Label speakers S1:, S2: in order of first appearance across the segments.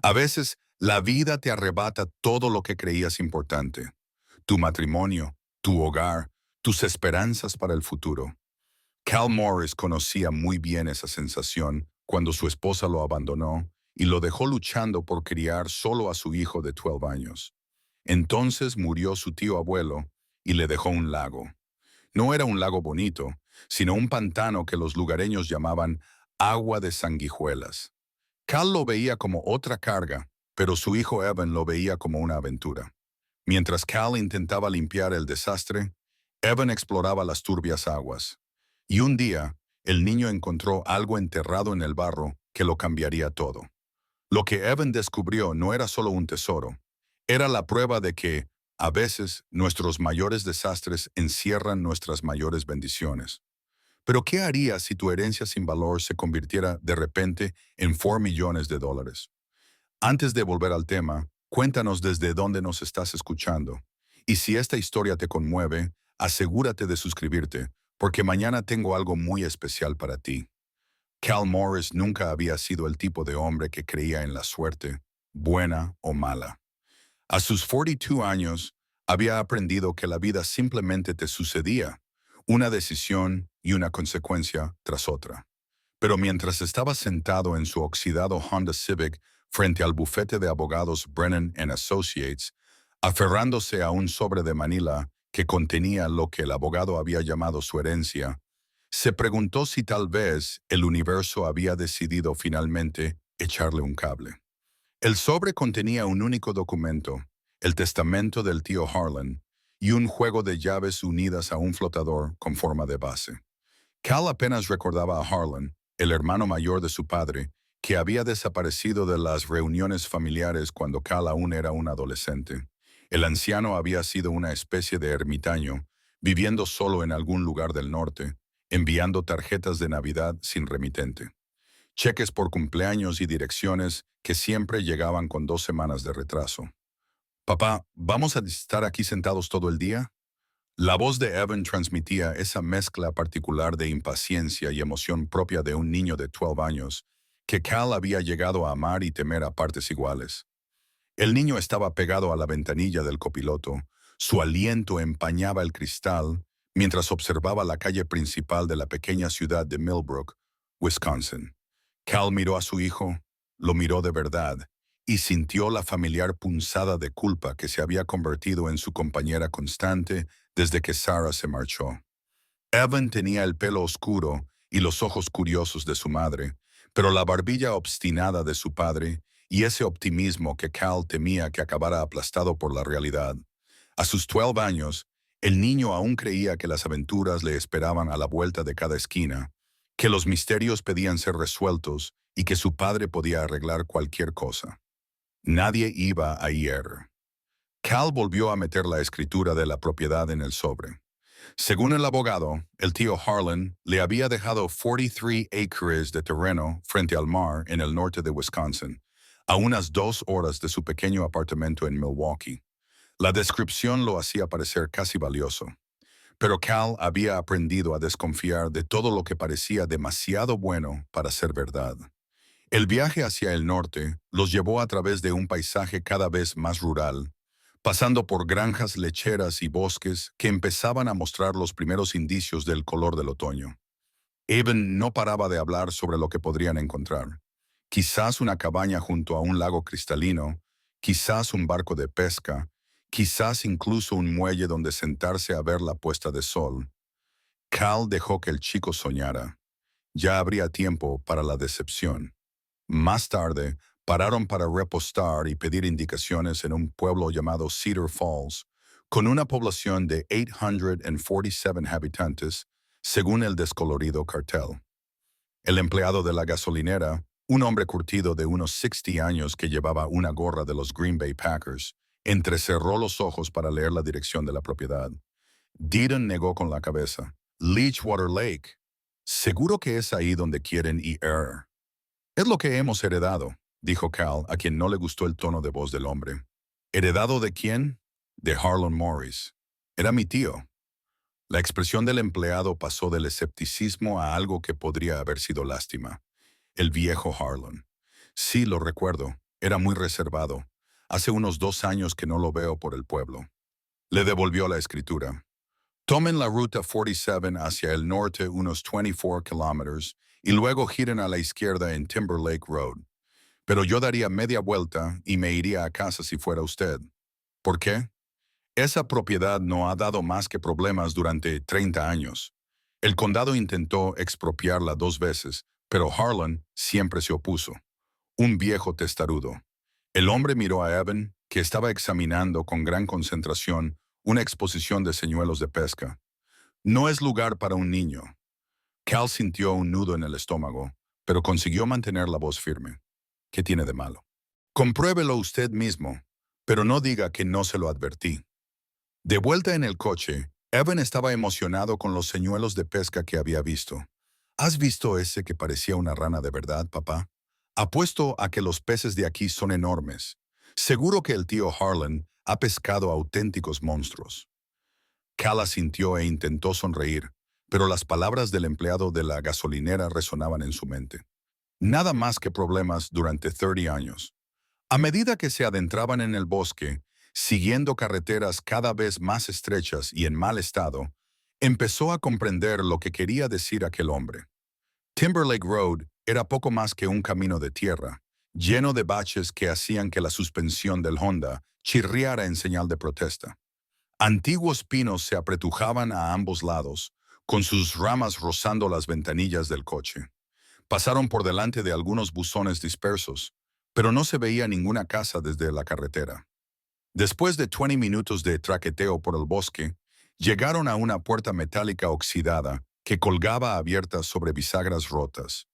S1: A veces, la vida te arrebata todo lo que creías importante. Tu matrimonio, tu hogar, tus esperanzas para el futuro. Cal Morris conocía muy bien esa sensación cuando su esposa lo abandonó y lo dejó luchando por criar solo a su hijo de 12 años. Entonces murió su tío abuelo y le dejó un lago. No era un lago bonito, sino un pantano que los lugareños llamaban agua de sanguijuelas. Cal lo veía como otra carga, pero su hijo Evan lo veía como una aventura. Mientras Cal intentaba limpiar el desastre, Evan exploraba las turbias aguas. Y un día, el niño encontró algo enterrado en el barro que lo cambiaría todo. Lo que Evan descubrió no era solo un tesoro, era la prueba de que, a veces, nuestros mayores desastres encierran nuestras mayores bendiciones. Pero ¿qué harías si tu herencia sin valor se convirtiera de repente en 4 millones de dólares? Antes de volver al tema, cuéntanos desde dónde nos estás escuchando. Y si esta historia te conmueve, asegúrate de suscribirte, porque mañana tengo algo muy especial para ti. Cal Morris nunca había sido el tipo de hombre que creía en la suerte, buena o mala. A sus 42 años, había aprendido que la vida simplemente te sucedía, una decisión y una consecuencia tras otra. Pero mientras estaba sentado en su oxidado Honda Civic frente al bufete de abogados Brennan Associates, aferrándose a un sobre de Manila que contenía lo que el abogado había llamado su herencia, se preguntó si tal vez el universo había decidido finalmente echarle un cable. El sobre contenía un único documento, el testamento del tío Harlan, y un juego de llaves unidas a un flotador con forma de base. Cal apenas recordaba a Harlan, el hermano mayor de su padre, que había desaparecido de las reuniones familiares cuando Cal aún era un adolescente. El anciano había sido una especie de ermitaño, viviendo solo en algún lugar del norte, enviando tarjetas de Navidad sin remitente. Cheques por cumpleaños y direcciones que siempre llegaban con 2 semanas de retraso. Papá, ¿vamos a estar aquí sentados todo el día? La voz de Evan transmitía esa mezcla particular de impaciencia y emoción propia de un niño de 12 años, que Cal había llegado a amar y temer a partes iguales. El niño estaba pegado a la ventanilla del copiloto, su aliento empañaba el cristal, mientras observaba la calle principal de la pequeña ciudad de Millbrook, Wisconsin. Cal miró a su hijo, lo miró de verdad, y sintió la familiar punzada de culpa que se había convertido en su compañera constante desde que Sarah se marchó. Evan tenía el pelo oscuro y los ojos curiosos de su madre, pero la barbilla obstinada de su padre y ese optimismo que Cal temía que acabara aplastado por la realidad. A sus 12 años, el niño aún creía que las aventuras le esperaban a la vuelta de cada esquina, que los misterios pedían ser resueltos y que su padre podía arreglar cualquier cosa. Nadie iba a ir. Cal volvió a meter la escritura de la propiedad en el sobre. Según el abogado, el tío Harlan le había dejado 43 acres de terreno frente al mar en el norte de Wisconsin, a unas 2 horas de su pequeño apartamento en Milwaukee. La descripción lo hacía parecer casi valioso. Pero Cal había aprendido a desconfiar de todo lo que parecía demasiado bueno para ser verdad. El viaje hacia el norte los llevó a través de un paisaje cada vez más rural, pasando por granjas lecheras y bosques que empezaban a mostrar los primeros indicios del color del otoño. Evan no paraba de hablar sobre lo que podrían encontrar. Quizás una cabaña junto a un lago cristalino, quizás un barco de pesca, quizás incluso un muelle donde sentarse a ver la puesta de sol. Cal dejó que el chico soñara. Ya habría tiempo para la decepción. Más tarde, pararon para repostar y pedir indicaciones en un pueblo llamado Cedar Falls, con una población de 847 habitantes, según el descolorido cartel. El empleado de la gasolinera, un hombre curtido de unos 60 años que llevaba una gorra de los Green Bay Packers, entrecerró los ojos para leer la dirección de la propiedad. Deedon negó con la cabeza. Leechwater Lake. Seguro que es ahí donde quieren ir. Es lo que hemos heredado, dijo Cal, a quien no le gustó el tono de voz del hombre. ¿Heredado de quién? De Harlan Morris. Era mi tío. La expresión del empleado pasó del escepticismo a algo que podría haber sido lástima. El viejo Harlan. Sí, lo recuerdo. Era muy reservado. Hace unos 2 años que no lo veo por el pueblo. Le devolvió la escritura. Tomen la ruta 47 hacia el norte unos 24 kilómetros y luego giren a la izquierda en Timberlake Road. Pero yo daría media vuelta y me iría a casa si fuera usted. ¿Por qué? Esa propiedad no ha dado más que problemas durante 30 años. El condado intentó expropiarla 2 veces, pero Harlan siempre se opuso. Un viejo testarudo. El hombre miró a Evan, que estaba examinando con gran concentración una exposición de señuelos de pesca. No es lugar para un niño. Cal sintió un nudo en el estómago, pero consiguió mantener la voz firme. ¿Qué tiene de malo? Compruébelo usted mismo, pero no diga que no se lo advertí. De vuelta en el coche, Evan estaba emocionado con los señuelos de pesca que había visto. ¿Has visto ese que parecía una rana de verdad, papá? Apuesto a que los peces de aquí son enormes. Seguro que el tío Harlan ha pescado auténticos monstruos. Cal asintió e intentó sonreír, pero las palabras del empleado de la gasolinera resonaban en su mente. Nada más que problemas durante 30 años. A medida que se adentraban en el bosque, siguiendo carreteras cada vez más estrechas y en mal estado, empezó a comprender lo que quería decir aquel hombre. Timberlake Road era poco más que un camino de tierra, lleno de baches que hacían que la suspensión del Honda chirriara en señal de protesta. Antiguos pinos se apretujaban a ambos lados, con sus ramas rozando las ventanillas del coche. Pasaron por delante de algunos buzones dispersos, pero no se veía ninguna casa desde la carretera. Después de 20 minutos de traqueteo por el bosque, llegaron a una puerta metálica oxidada que colgaba abierta sobre bisagras rotas.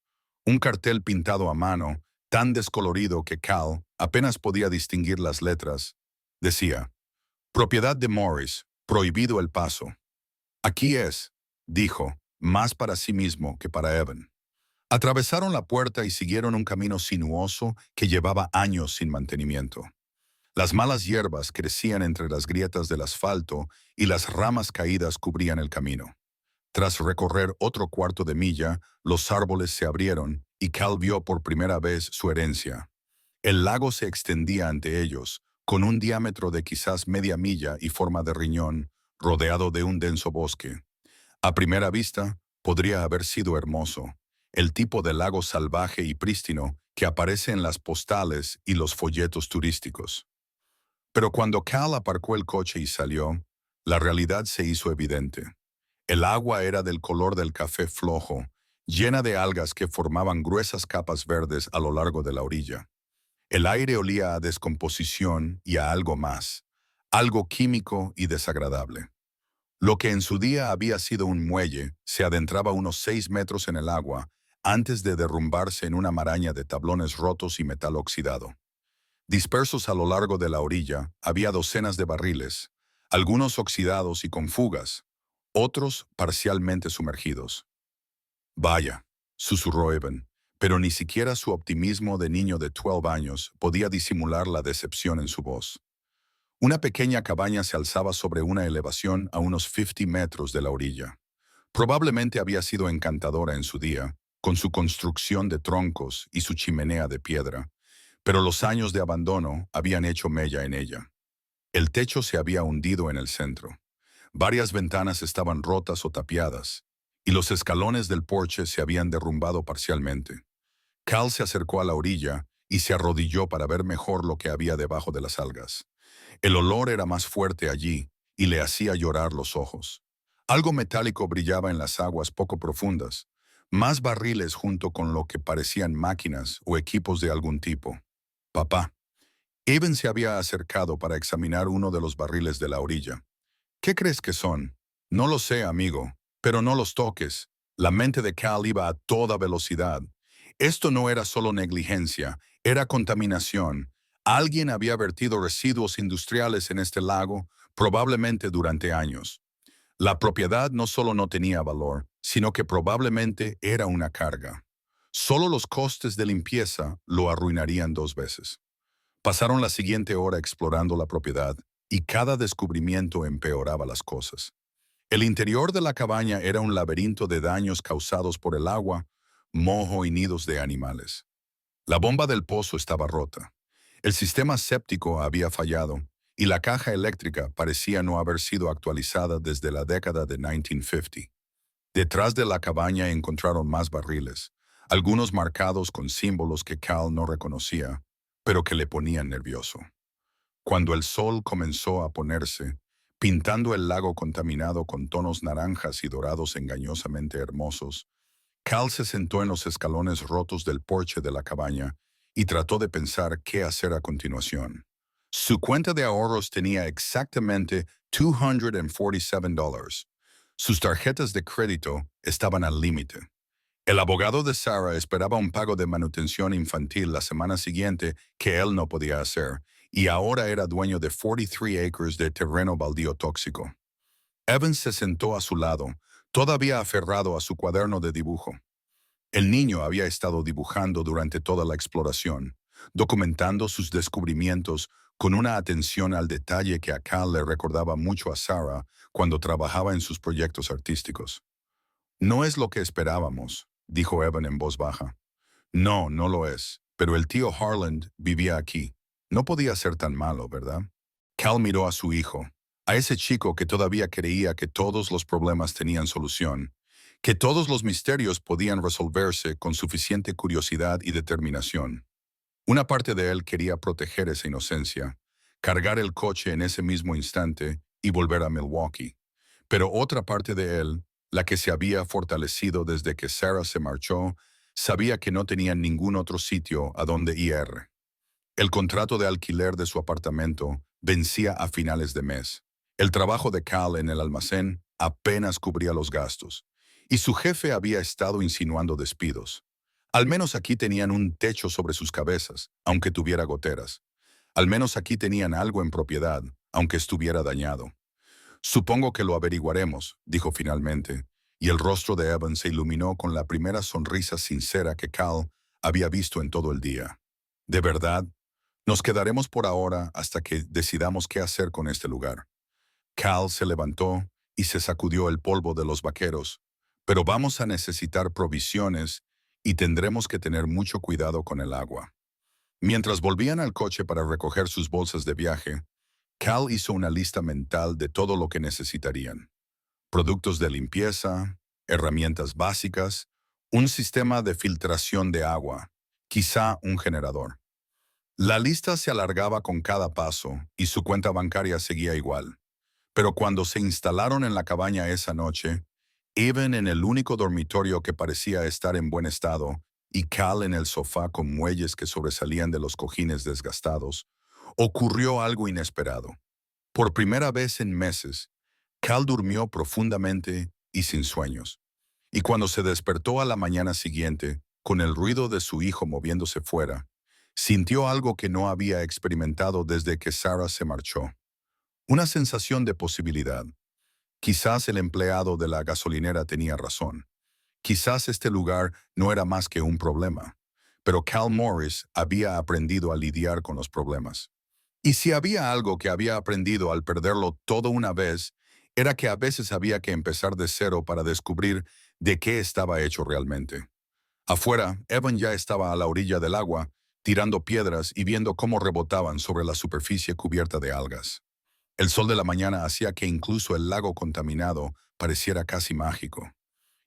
S1: Un cartel pintado a mano, tan descolorido que Cal apenas podía distinguir las letras, decía: Propiedad de Morris, prohibido el paso. Aquí es, dijo, más para sí mismo que para Evan. Atravesaron la puerta y siguieron un camino sinuoso que llevaba años sin mantenimiento. Las malas hierbas crecían entre las grietas del asfalto y las ramas caídas cubrían el camino. Tras recorrer otro cuarto de milla, los árboles se abrieron y Cal vio por primera vez su herencia. El lago se extendía ante ellos, con un diámetro de quizás media milla y forma de riñón, rodeado de un denso bosque. A primera vista, podría haber sido hermoso, el tipo de lago salvaje y prístino que aparece en las postales y los folletos turísticos. Pero cuando Cal aparcó el coche y salió, la realidad se hizo evidente. El agua era del color del café flojo, llena de algas que formaban gruesas capas verdes a lo largo de la orilla. El aire olía a descomposición y a algo más, algo químico y desagradable. Lo que en su día había sido un muelle se adentraba unos 6 metros en el agua antes de derrumbarse en una maraña de tablones rotos y metal oxidado. Dispersos a lo largo de la orilla había docenas de barriles, algunos oxidados y con fugas, otros parcialmente sumergidos. Vaya, susurró Evan, pero ni siquiera su optimismo de niño de 12 años podía disimular la decepción en su voz. Una pequeña cabaña se alzaba sobre una elevación a unos 50 metros de la orilla. Probablemente había sido encantadora en su día, con su construcción de troncos y su chimenea de piedra, pero los años de abandono habían hecho mella en ella. El techo se había hundido en el centro. Varias ventanas estaban rotas o tapiadas, y los escalones del porche se habían derrumbado parcialmente. Cal se acercó a la orilla y se arrodilló para ver mejor lo que había debajo de las algas. El olor era más fuerte allí y le hacía llorar los ojos. Algo metálico brillaba en las aguas poco profundas, más barriles junto con lo que parecían máquinas o equipos de algún tipo. Papá. Evan se había acercado para examinar uno de los barriles de la orilla. ¿Qué crees que son? No lo sé, amigo, pero no los toques. La mente de Cal iba a toda velocidad. Esto no era solo negligencia, era contaminación. Alguien había vertido residuos industriales en este lago, probablemente durante años. La propiedad no solo no tenía valor, sino que probablemente era una carga. Solo los costes de limpieza lo arruinarían 2 veces. Pasaron la siguiente hora explorando la propiedad, y cada descubrimiento empeoraba las cosas. El interior de la cabaña era un laberinto de daños causados por el agua, moho y nidos de animales. La bomba del pozo estaba rota. El sistema séptico había fallado y la caja eléctrica parecía no haber sido actualizada desde la década de 1950. Detrás de la cabaña encontraron más barriles, algunos marcados con símbolos que Cal no reconocía, pero que le ponían nervioso. Cuando el sol comenzó a ponerse, pintando el lago contaminado con tonos naranjas y dorados engañosamente hermosos, Cal se sentó en los escalones rotos del porche de la cabaña y trató de pensar qué hacer a continuación. Su cuenta de ahorros tenía exactamente $247. Sus tarjetas de crédito estaban al límite. El abogado de Sarah esperaba un pago de manutención infantil la semana siguiente que él no podía hacer, y ahora era dueño de 43 acres de terreno baldío tóxico. Evans se sentó a su lado, todavía aferrado a su cuaderno de dibujo. El niño había estado dibujando durante toda la exploración, documentando sus descubrimientos con una atención al detalle que a Cal le recordaba mucho a Sarah cuando trabajaba en sus proyectos artísticos. No es lo que esperábamos, dijo Evan en voz baja. No, no lo es, pero el tío Harland vivía aquí. No podía ser tan malo, ¿verdad? Cal miró a su hijo, a ese chico que todavía creía que todos los problemas tenían solución, que todos los misterios podían resolverse con suficiente curiosidad y determinación. Una parte de él quería proteger esa inocencia, cargar el coche en ese mismo instante y volver a Milwaukee. Pero otra parte de él, la que se había fortalecido desde que Sarah se marchó, sabía que no tenía ningún otro sitio a donde ir. El contrato de alquiler de su apartamento vencía a finales de mes. El trabajo de Cal en el almacén apenas cubría los gastos, y su jefe había estado insinuando despidos. Al menos aquí tenían un techo sobre sus cabezas, aunque tuviera goteras. Al menos aquí tenían algo en propiedad, aunque estuviera dañado. Supongo que lo averiguaremos, dijo finalmente, y el rostro de Evan se iluminó con la primera sonrisa sincera que Cal había visto en todo el día. ¿De verdad? Nos quedaremos por ahora hasta que decidamos qué hacer con este lugar. Cal se levantó y se sacudió el polvo de los vaqueros, pero vamos a necesitar provisiones y tendremos que tener mucho cuidado con el agua. Mientras volvían al coche para recoger sus bolsas de viaje, Cal hizo una lista mental de todo lo que necesitarían. Productos de limpieza, herramientas básicas, un sistema de filtración de agua, quizá un generador. La lista se alargaba con cada paso y su cuenta bancaria seguía igual. Pero cuando se instalaron en la cabaña esa noche, Evan en el único dormitorio que parecía estar en buen estado y Cal en el sofá con muelles que sobresalían de los cojines desgastados, ocurrió algo inesperado. Por primera vez en meses, Cal durmió profundamente y sin sueños. Y cuando se despertó a la mañana siguiente, con el ruido de su hijo moviéndose fuera, sintió algo que no había experimentado desde que Sarah se marchó. Una sensación de posibilidad. Quizás el empleado de la gasolinera tenía razón. Quizás este lugar no era más que un problema. Pero Cal Morris había aprendido a lidiar con los problemas. Y si había algo que había aprendido al perderlo todo una vez, era que a veces había que empezar de cero para descubrir de qué estaba hecho realmente. Afuera, Evan ya estaba a la orilla del agua, tirando piedras y viendo cómo rebotaban sobre la superficie cubierta de algas. El sol de la mañana hacía que incluso el lago contaminado pareciera casi mágico.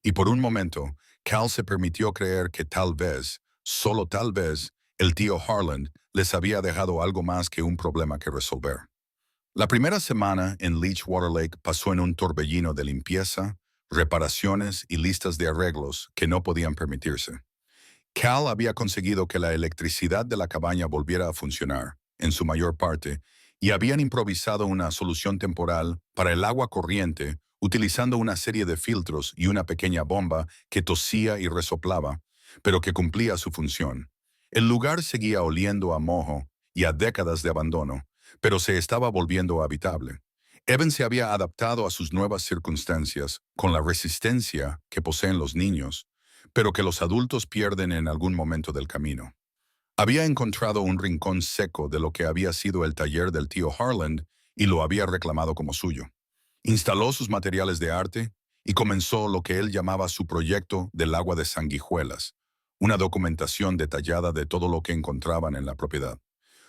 S1: Y por un momento, Cal se permitió creer que tal vez, solo tal vez, el tío Harland les había dejado algo más que un problema que resolver. La primera semana en Leechwater Lake pasó en un torbellino de limpieza, reparaciones y listas de arreglos que no podían permitirse. Cal había conseguido que la electricidad de la cabaña volviera a funcionar, en su mayor parte, y habían improvisado una solución temporal para el agua corriente utilizando una serie de filtros y una pequeña bomba que tosía y resoplaba, pero que cumplía su función. El lugar seguía oliendo a moho y a décadas de abandono, pero se estaba volviendo habitable. Evan se había adaptado a sus nuevas circunstancias con la resistencia que poseen los niños, pero que los adultos pierden en algún momento del camino. Había encontrado un rincón seco de lo que había sido el taller del tío Harland y lo había reclamado como suyo. Instaló sus materiales de arte y comenzó lo que él llamaba su proyecto del agua de sanguijuelas, una documentación detallada de todo lo que encontraban en la propiedad.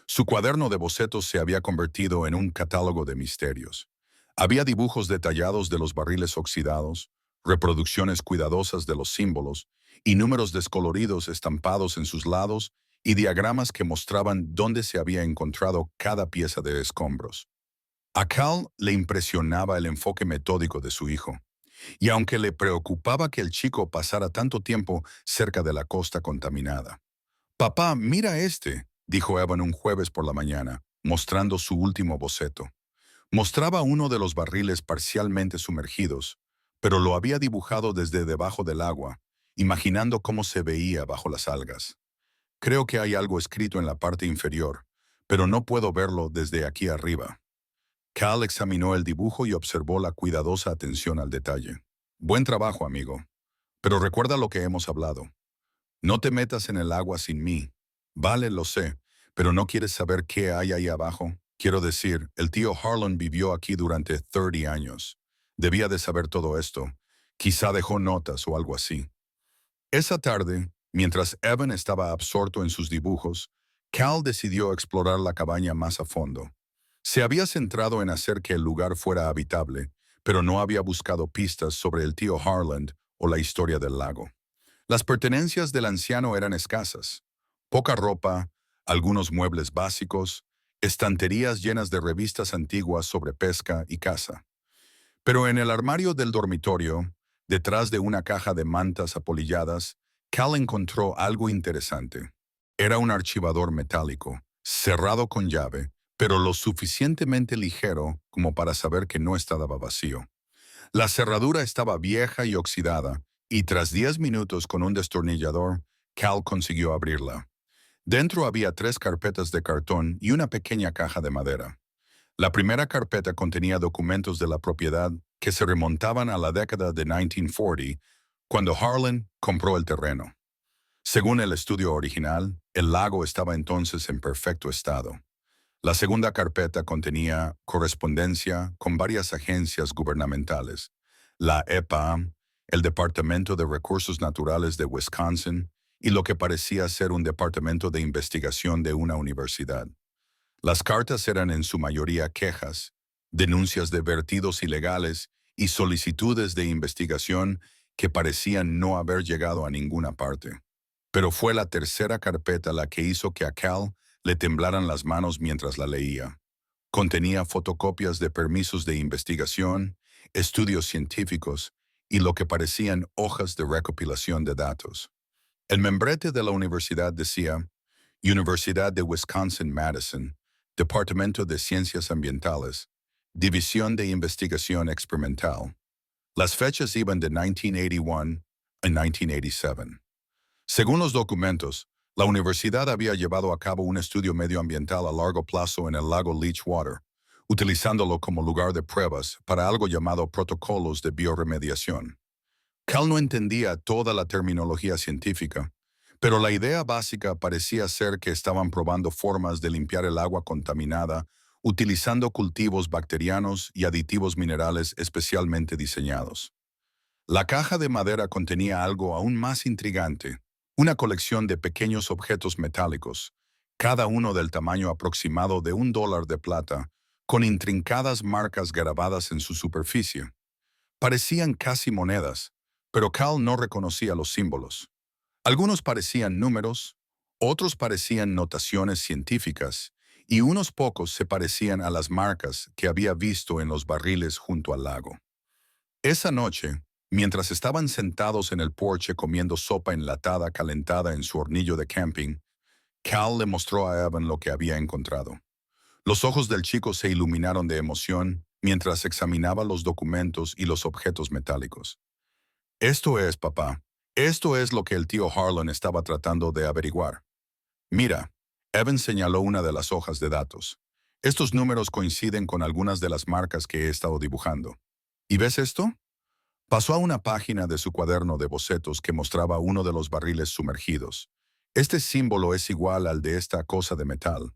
S1: Su cuaderno de bocetos se había convertido en un catálogo de misterios. Había dibujos detallados de los barriles oxidados, reproducciones cuidadosas de los símbolos y números descoloridos estampados en sus lados y diagramas que mostraban dónde se había encontrado cada pieza de escombros. A Cal le impresionaba el enfoque metódico de su hijo, y aunque le preocupaba que el chico pasara tanto tiempo cerca de la costa contaminada. «Papá, mira este», dijo Evan un jueves por la mañana, mostrando su último boceto. Mostraba uno de los barriles parcialmente sumergidos, pero lo había dibujado desde debajo del agua, imaginando cómo se veía bajo las algas. «Creo que hay algo escrito en la parte inferior, pero no puedo verlo desde aquí arriba». Cal examinó el dibujo y observó la cuidadosa atención al detalle. «Buen trabajo, amigo. Pero recuerda lo que hemos hablado. No te metas en el agua sin mí. Vale, lo sé, pero ¿no quieres saber qué hay ahí abajo? Quiero decir, el tío Harlan vivió aquí durante 30 años. Debía de saber todo esto. Quizá dejó notas o algo así». Esa tarde, mientras Evan estaba absorto en sus dibujos, Cal decidió explorar la cabaña más a fondo. Se había centrado en hacer que el lugar fuera habitable, pero no había buscado pistas sobre el tío Harlan o la historia del lago. Las pertenencias del anciano eran escasas. Poca ropa, algunos muebles básicos, estanterías llenas de revistas antiguas sobre pesca y caza. Pero en el armario del dormitorio, detrás de una caja de mantas apolilladas, Cal encontró algo interesante. Era un archivador metálico, cerrado con llave, pero lo suficientemente ligero como para saber que no estaba vacío. La cerradura estaba vieja y oxidada, y tras 10 minutos con un destornillador, Cal consiguió abrirla. Dentro había 3 carpetas de cartón y una pequeña caja de madera. La primera carpeta contenía documentos de la propiedad que se remontaban a la década de 1940, cuando Harlan compró el terreno. Según el estudio original, el lago estaba entonces en perfecto estado. La segunda carpeta contenía correspondencia con varias agencias gubernamentales, la EPA, el Departamento de Recursos Naturales de Wisconsin y lo que parecía ser un departamento de investigación de una universidad. Las cartas eran en su mayoría quejas, denuncias de vertidos ilegales y solicitudes de investigación que parecían no haber llegado a ninguna parte. Pero fue la tercera carpeta la que hizo que a Cal le temblaran las manos mientras la leía. Contenía fotocopias de permisos de investigación, estudios científicos y lo que parecían hojas de recopilación de datos. El membrete de la universidad decía: Universidad de Wisconsin-Madison, Departamento de Ciencias Ambientales, División de Investigación Experimental. Las fechas iban de 1981 a 1987. Según los documentos, la universidad había llevado a cabo un estudio medioambiental a largo plazo en el lago Leachwater, utilizándolo como lugar de pruebas para algo llamado protocolos de bioremediación. Cal no entendía toda la terminología científica, pero la idea básica parecía ser que estaban probando formas de limpiar el agua contaminada utilizando cultivos bacterianos y aditivos minerales especialmente diseñados. La caja de madera contenía algo aún más intrigante: una colección de pequeños objetos metálicos, cada uno del tamaño aproximado de $1 de plata, con intrincadas marcas grabadas en su superficie. Parecían casi monedas, pero Cal no reconocía los símbolos. Algunos parecían números, otros parecían notaciones científicas, y unos pocos se parecían a las marcas que había visto en los barriles junto al lago. Esa noche, mientras estaban sentados en el porche comiendo sopa enlatada calentada en su hornillo de camping, Cal le mostró a Evan lo que había encontrado. Los ojos del chico se iluminaron de emoción mientras examinaba los documentos y los objetos metálicos. «Esto es, papá, esto es lo que el tío Harlan estaba tratando de averiguar. Mira», Evan señaló una de las hojas de datos. «Estos números coinciden con algunas de las marcas que he estado dibujando. ¿Y ves esto?». Pasó a una página de su cuaderno de bocetos que mostraba uno de los barriles sumergidos. «Este símbolo es igual al de esta cosa de metal».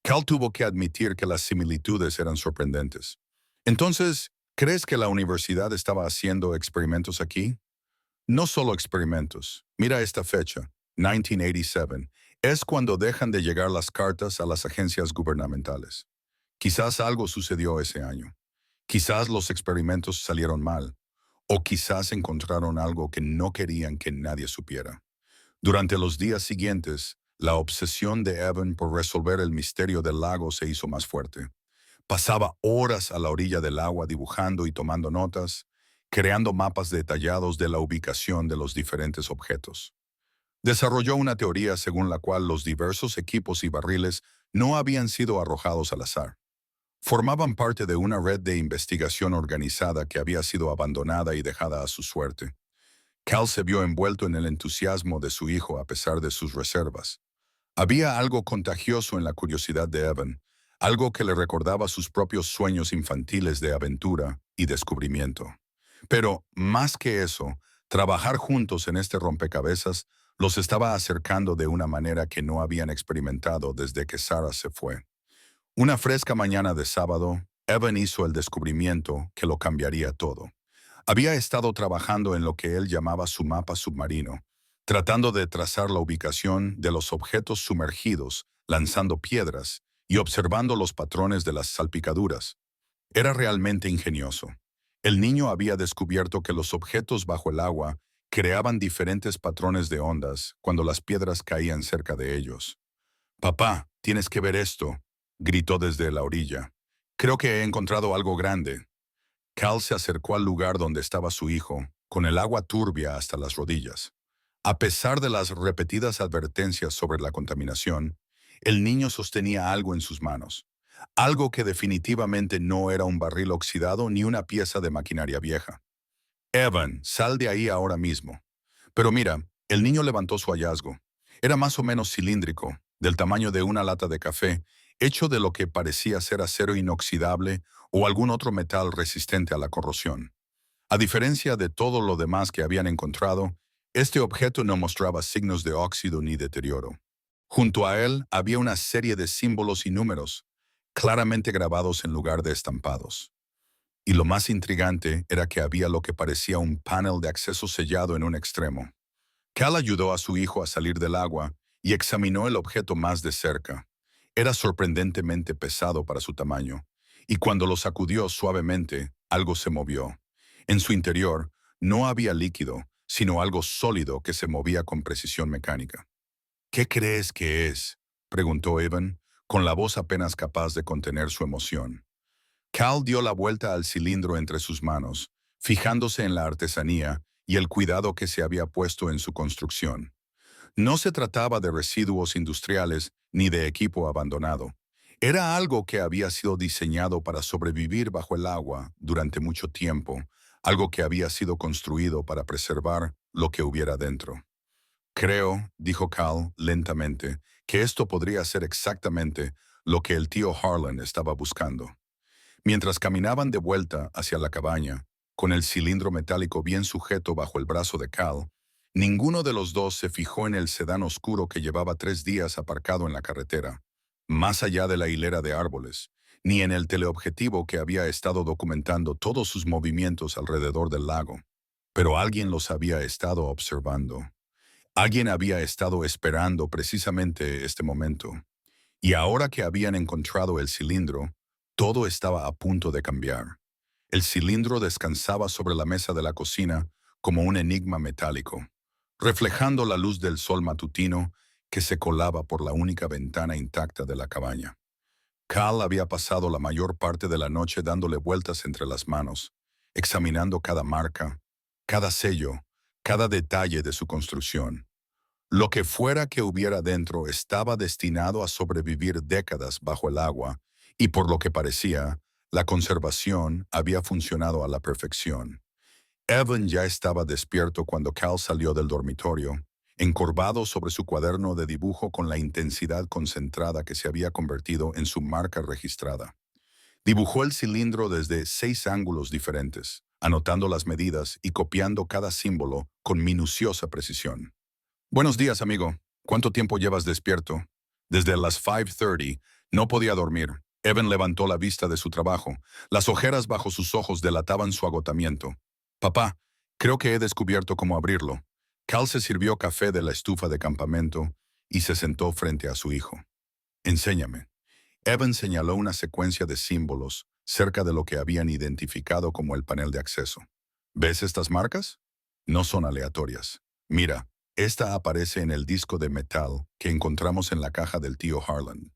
S1: Cal tuvo que admitir que las similitudes eran sorprendentes. «Entonces, ¿crees que la universidad estaba haciendo experimentos aquí?». «No solo experimentos. Mira esta fecha, 1987. Es cuando dejan de llegar las cartas a las agencias gubernamentales. Quizás algo sucedió ese año. Quizás los experimentos salieron mal. O quizás encontraron algo que no querían que nadie supiera. Durante los días siguientes, la obsesión de Evan por resolver el misterio del lago se hizo más fuerte. Pasaba horas a la orilla del agua dibujando y tomando notas, creando mapas detallados de la ubicación de los diferentes objetos. Desarrolló una teoría según la cual los diversos equipos y barriles no habían sido arrojados al azar. Formaban parte de una red de investigación organizada que había sido abandonada y dejada a su suerte. Cal se vio envuelto en el entusiasmo de su hijo a pesar de sus reservas. Había algo contagioso en la curiosidad de Evan, algo que le recordaba sus propios sueños infantiles de aventura y descubrimiento. Pero, más que eso, trabajar juntos en este rompecabezas los estaba acercando de una manera que no habían experimentado desde que Sarah se fue. Una fresca mañana de sábado, Evan hizo el descubrimiento que lo cambiaría todo. Había estado trabajando en lo que él llamaba su mapa submarino, tratando de trazar la ubicación de los objetos sumergidos, lanzando piedras y observando los patrones de las salpicaduras. Era realmente ingenioso. El niño había descubierto que los objetos bajo el agua creaban diferentes patrones de ondas cuando las piedras caían cerca de ellos. «Papá, tienes que ver esto», gritó desde la orilla. «Creo que he encontrado algo grande». Cal se acercó al lugar donde estaba su hijo, con el agua turbia hasta las rodillas. A pesar de las repetidas advertencias sobre la contaminación, el niño sostenía algo en sus manos. Algo que definitivamente no era un barril oxidado ni una pieza de maquinaria vieja. «Evan, sal de ahí ahora mismo». Pero mira, el niño levantó su hallazgo. Era más o menos cilíndrico, del tamaño de una lata de café, hecho de lo que parecía ser acero inoxidable o algún otro metal resistente a la corrosión. A diferencia de todo lo demás que habían encontrado, este objeto no mostraba signos de óxido ni deterioro. Junto a él había una serie de símbolos y números, claramente grabados en lugar de estampados. Y lo más intrigante era que había lo que parecía un panel de acceso sellado en un extremo. Cal ayudó a su hijo a salir del agua y examinó el objeto más de cerca. Era sorprendentemente pesado para su tamaño, y cuando lo sacudió suavemente, algo se movió. En su interior no había líquido, sino algo sólido que se movía con precisión mecánica. «¿Qué crees que es?», preguntó Evan, con la voz apenas capaz de contener su emoción. Cal dio la vuelta al cilindro entre sus manos, fijándose en la artesanía y el cuidado que se había puesto en su construcción. No se trataba de residuos industriales ni de equipo abandonado. Era algo que había sido diseñado para sobrevivir bajo el agua durante mucho tiempo, algo que había sido construido para preservar lo que hubiera dentro. «Creo», dijo Cal lentamente, «que esto podría ser exactamente lo que el tío Harlan estaba buscando». Mientras caminaban de vuelta hacia la cabaña, con el cilindro metálico bien sujeto bajo el brazo de Cal, ninguno de los dos se fijó en el sedán oscuro que llevaba 3 días aparcado en la carretera, más allá de la hilera de árboles, ni en el teleobjetivo que había estado documentando todos sus movimientos alrededor del lago. Pero alguien los había estado observando. Alguien había estado esperando precisamente este momento. Y ahora que habían encontrado el cilindro, todo estaba a punto de cambiar. El cilindro descansaba sobre la mesa de la cocina como un enigma metálico, reflejando la luz del sol matutino que se colaba por la única ventana intacta de la cabaña. Cal había pasado la mayor parte de la noche dándole vueltas entre las manos, examinando cada marca, cada sello, cada detalle de su construcción. Lo que fuera que hubiera dentro estaba destinado a sobrevivir décadas bajo el agua, y por lo que parecía, la conservación había funcionado a la perfección. Evan ya estaba despierto cuando Cal salió del dormitorio, encorvado sobre su cuaderno de dibujo con la intensidad concentrada que se había convertido en su marca registrada. Dibujó el cilindro desde 6 ángulos diferentes, anotando las medidas y copiando cada símbolo con minuciosa precisión. «Buenos días, amigo. ¿Cuánto tiempo llevas despierto?» Desde las 5:30 no podía dormir. Evan levantó la vista de su trabajo. Las ojeras bajo sus ojos delataban su agotamiento. «Papá, creo que he descubierto cómo abrirlo». Cal se sirvió café de la estufa de campamento y se sentó frente a su hijo. Enséñame. Evan señaló una secuencia de símbolos cerca de lo que habían identificado como el panel de acceso. ¿Ves estas marcas? No son aleatorias. Mira, esta aparece en el disco de metal que encontramos en la caja del tío Harlan.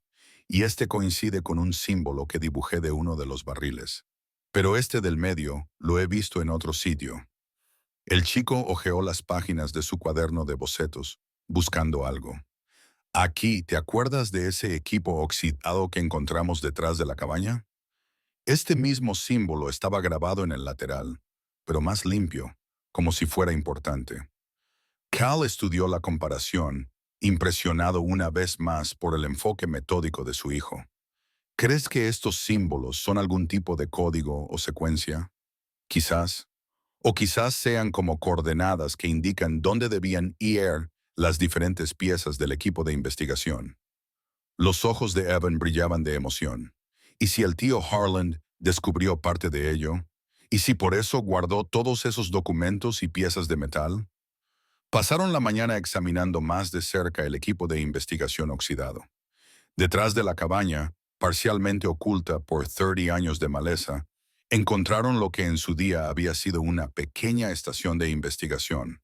S1: Y este coincide con un símbolo que dibujé de uno de los barriles. Pero este del medio lo he visto en otro sitio. El chico hojeó las páginas de su cuaderno de bocetos, buscando algo. Aquí, ¿te acuerdas de ese equipo oxidado que encontramos detrás de la cabaña? Este mismo símbolo estaba grabado en el lateral, pero más limpio, como si fuera importante. Cal estudió la comparación, impresionado una vez más por el enfoque metódico de su hijo. ¿Crees que estos símbolos son algún tipo de código o secuencia? Quizás. O quizás sean como coordenadas que indican dónde debían ir las diferentes piezas del equipo de investigación. Los ojos de Evan brillaban de emoción. ¿Y si el tío Harland descubrió parte de ello? ¿Y si por eso guardó todos esos documentos y piezas de metal? Pasaron la mañana examinando más de cerca el equipo de investigación oxidado. Detrás de la cabaña, parcialmente oculta por 30 años de maleza, encontraron lo que en su día había sido una pequeña estación de investigación.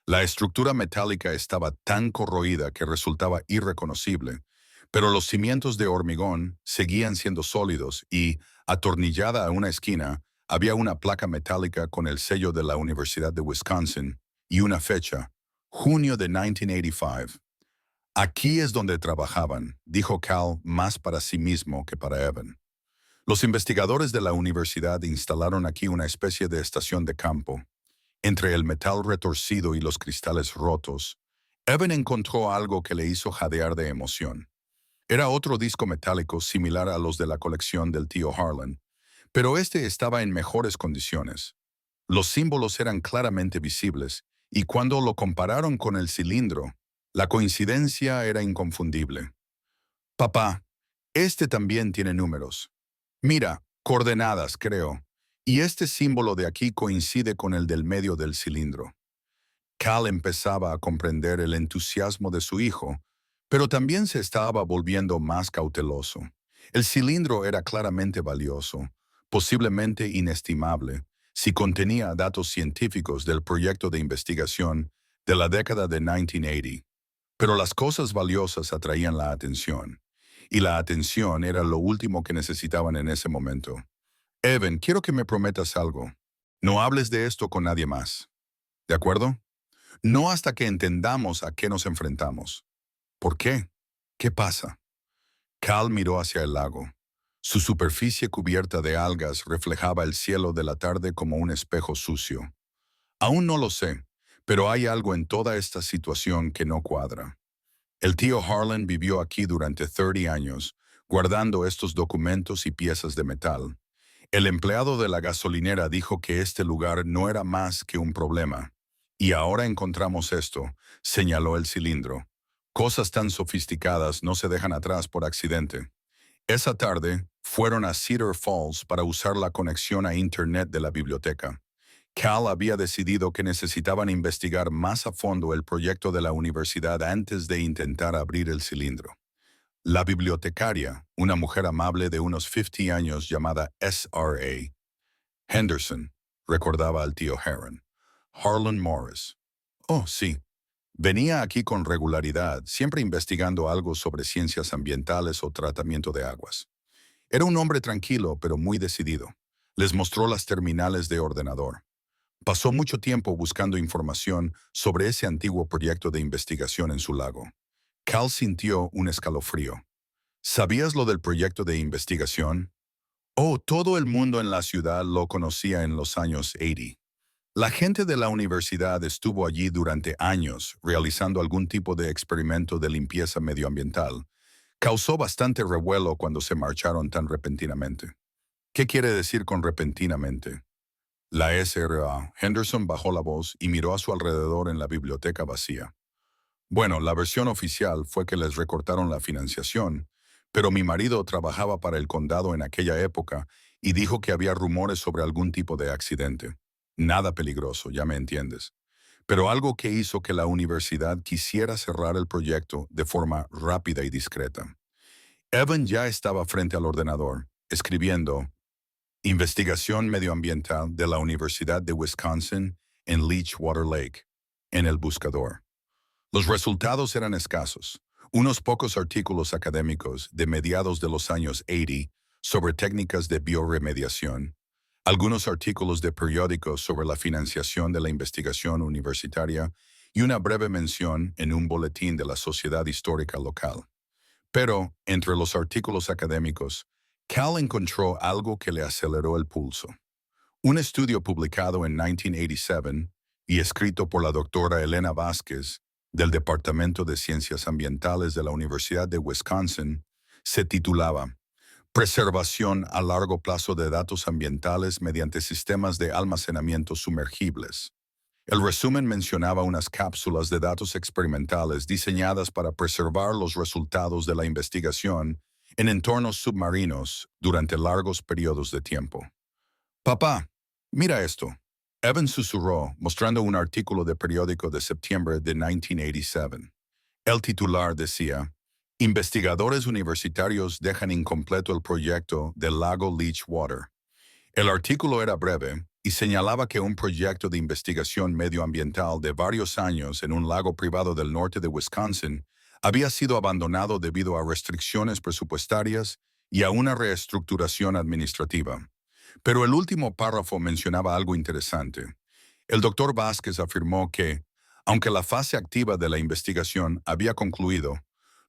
S1: La estructura metálica estaba tan corroída que resultaba irreconocible, pero los cimientos de hormigón seguían siendo sólidos y, atornillada a una esquina, había una placa metálica con el sello de la Universidad de Wisconsin y una fecha, junio de 1985. Aquí es donde trabajaban, dijo Cal más para sí mismo que para Evan. Los investigadores de la universidad instalaron aquí una especie de estación de campo. Entre el metal retorcido y los cristales rotos, Evan encontró algo que le hizo jadear de emoción. Era otro disco metálico similar a los de la colección del tío Harlan, pero este estaba en mejores condiciones. Los símbolos eran claramente visibles, y cuando lo compararon con el cilindro, la coincidencia era inconfundible. Papá, este también tiene números. Mira, coordenadas, creo. Y este símbolo de aquí coincide con el del medio del cilindro. Cal empezaba a comprender el entusiasmo de su hijo, pero también se estaba volviendo más cauteloso. El cilindro era claramente valioso, posiblemente inestimable, si contenía datos científicos del proyecto de investigación de la década de 1980. Pero las cosas valiosas atraían la atención, y la atención era lo último que necesitaban en ese momento. Evan, quiero que me prometas algo. No hables de esto con nadie más. ¿De acuerdo? No hasta que entendamos a qué nos enfrentamos. ¿Por qué? ¿Qué pasa? Cal miró hacia el lago. Su superficie cubierta de algas reflejaba el cielo de la tarde como un espejo sucio. Aún no lo sé, pero hay algo en toda esta situación que no cuadra. El tío Harlan vivió aquí durante 30 años, guardando estos documentos y piezas de metal. El empleado de la gasolinera dijo que este lugar no era más que un problema. Y ahora encontramos esto, señaló el cilindro. Cosas tan sofisticadas no se dejan atrás por accidente. Esa tarde, fueron a Cedar Falls para usar la conexión a Internet de la biblioteca. Cal había decidido que necesitaban investigar más a fondo el proyecto de la universidad antes de intentar abrir el cilindro. La bibliotecaria, una mujer amable de unos 50 años llamada S.R.A. Henderson, recordaba al tío Heron. Harlan Morris. Oh, sí. Venía aquí con regularidad, siempre investigando algo sobre ciencias ambientales o tratamiento de aguas. Era un hombre tranquilo, pero muy decidido. Les mostró las terminales de ordenador. Pasó mucho tiempo buscando información sobre ese antiguo proyecto de investigación en su lago. Cal sintió un escalofrío. ¿Sabías lo del proyecto de investigación? Oh, todo el mundo en la ciudad lo conocía en los años 80. La gente de la universidad estuvo allí durante años realizando algún tipo de experimento de limpieza medioambiental. Causó bastante revuelo cuando se marcharon tan repentinamente. ¿Qué quiere decir con repentinamente? La SRA, Henderson bajó la voz y miró a su alrededor en la biblioteca vacía. Bueno, la versión oficial fue que les recortaron la financiación, pero mi marido trabajaba para el condado en aquella época y dijo que había rumores sobre algún tipo de accidente. Nada peligroso, ya me entiendes. pero algo que hizo que la universidad quisiera cerrar el proyecto de forma rápida y discreta. Evan ya estaba frente al ordenador, escribiendo Investigación medioambiental de la Universidad de Wisconsin en Leechwater Lake, en el buscador. Los resultados eran escasos. Unos pocos artículos académicos de mediados de los años 80 sobre técnicas de bioremediación, algunos artículos de periódicos sobre la financiación de la investigación universitaria y una breve mención en un boletín de la Sociedad Histórica Local. Pero, entre los artículos académicos, Cal encontró algo que le aceleró el pulso. Un estudio publicado en 1987 y escrito por la doctora Elena Vázquez del Departamento de Ciencias Ambientales de la Universidad de Wisconsin se titulaba Preservación a largo plazo de datos ambientales mediante sistemas de almacenamiento sumergibles. El resumen mencionaba unas cápsulas de datos experimentales diseñadas para preservar los resultados de la investigación en entornos submarinos durante largos periodos de tiempo. Papá, mira esto. Evan susurró, mostrando un artículo de periódico de septiembre de 1987. El titular decía, Investigadores universitarios dejan incompleto el proyecto del lago Leechwater. El artículo era breve y señalaba que un proyecto de investigación medioambiental de varios años en un lago privado del norte de Wisconsin había sido abandonado debido a restricciones presupuestarias y a una reestructuración administrativa. Pero el último párrafo mencionaba algo interesante. El doctor Vázquez afirmó que, aunque la fase activa de la investigación había concluido,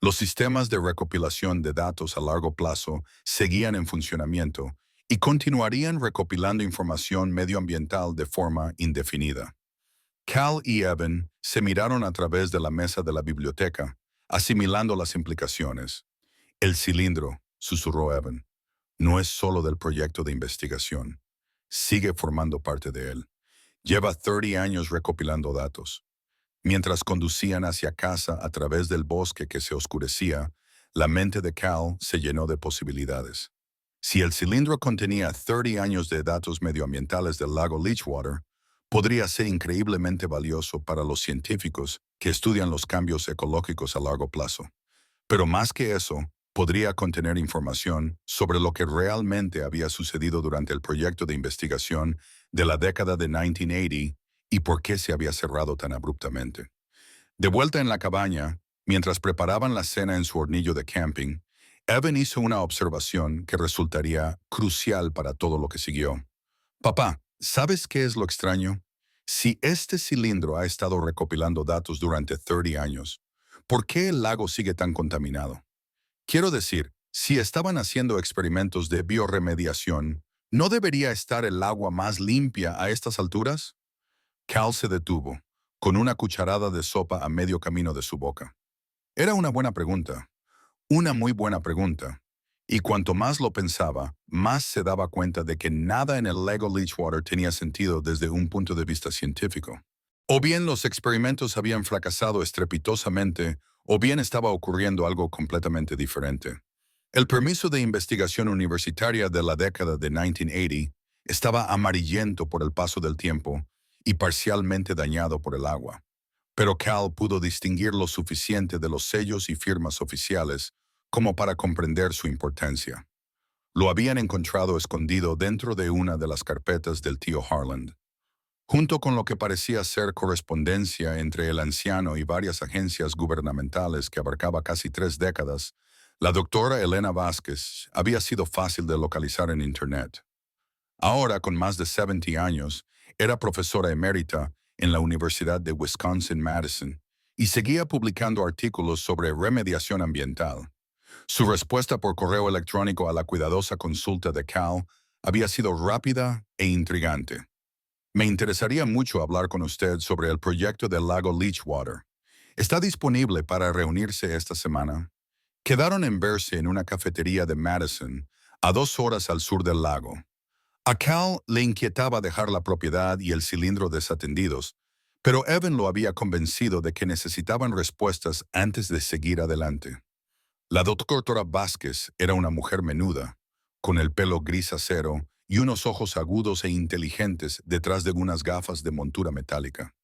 S1: los sistemas de recopilación de datos a largo plazo seguían en funcionamiento y continuarían recopilando información medioambiental de forma indefinida. Cal y Evan se miraron a través de la mesa de la biblioteca, asimilando las implicaciones. El cilindro, susurró Evan, no es solo del proyecto de investigación. Sigue formando parte de él. Lleva 30 años recopilando datos. Mientras conducían hacia casa a través del bosque que se oscurecía, la mente de Cal se llenó de posibilidades. Si el cilindro contenía 30 años de datos medioambientales del lago Leechwater, podría ser increíblemente valioso para los científicos que estudian los cambios ecológicos a largo plazo. Pero más que eso, podría contener información sobre lo que realmente había sucedido durante el proyecto de investigación de la década de 1980 y por qué se había cerrado tan abruptamente. De vuelta en la cabaña, mientras preparaban la cena en su hornillo de camping, Evan hizo una observación que resultaría crucial para todo lo que siguió. Papá, ¿sabes qué es lo extraño? Si este cilindro ha estado recopilando datos durante 30 años, ¿por qué el lago sigue tan contaminado? Quiero decir, si estaban haciendo experimentos de bioremediación, ¿no debería estar el agua más limpia a estas alturas? Cal se detuvo, con una cucharada de sopa a medio camino de su boca. Era una buena pregunta, una muy buena pregunta. Y cuanto más lo pensaba, más se daba cuenta de que nada en el lago Leechwater tenía sentido desde un punto de vista científico. O bien los experimentos habían fracasado estrepitosamente, o bien estaba ocurriendo algo completamente diferente. El permiso de investigación universitaria de la década de 1980 estaba amarillento por el paso del tiempo y parcialmente dañado por el agua. Pero Cal pudo distinguir lo suficiente de los sellos y firmas oficiales como para comprender su importancia. Lo habían encontrado escondido dentro de una de las carpetas del tío Harland. Junto con lo que parecía ser correspondencia entre el anciano y varias agencias gubernamentales que abarcaba casi 3 décadas, la doctora Elena Vázquez había sido fácil de localizar en Internet. Ahora, con más de 70 años, era profesora emérita en la Universidad de Wisconsin-Madison y seguía publicando artículos sobre remediación ambiental. Su respuesta por correo electrónico a la cuidadosa consulta de Cal había sido rápida e intrigante. Me interesaría mucho hablar con usted sobre el proyecto del lago Leechwater. ¿Está disponible para reunirse esta semana? Quedaron en verse en una cafetería de Madison, a 2 horas al sur del lago. A Cal le inquietaba dejar la propiedad y el cilindro desatendidos, pero Evan lo había convencido de que necesitaban respuestas antes de seguir adelante. La doctora Vázquez era una mujer menuda, con el pelo gris acero y unos ojos agudos e inteligentes detrás de unas gafas de montura metálica.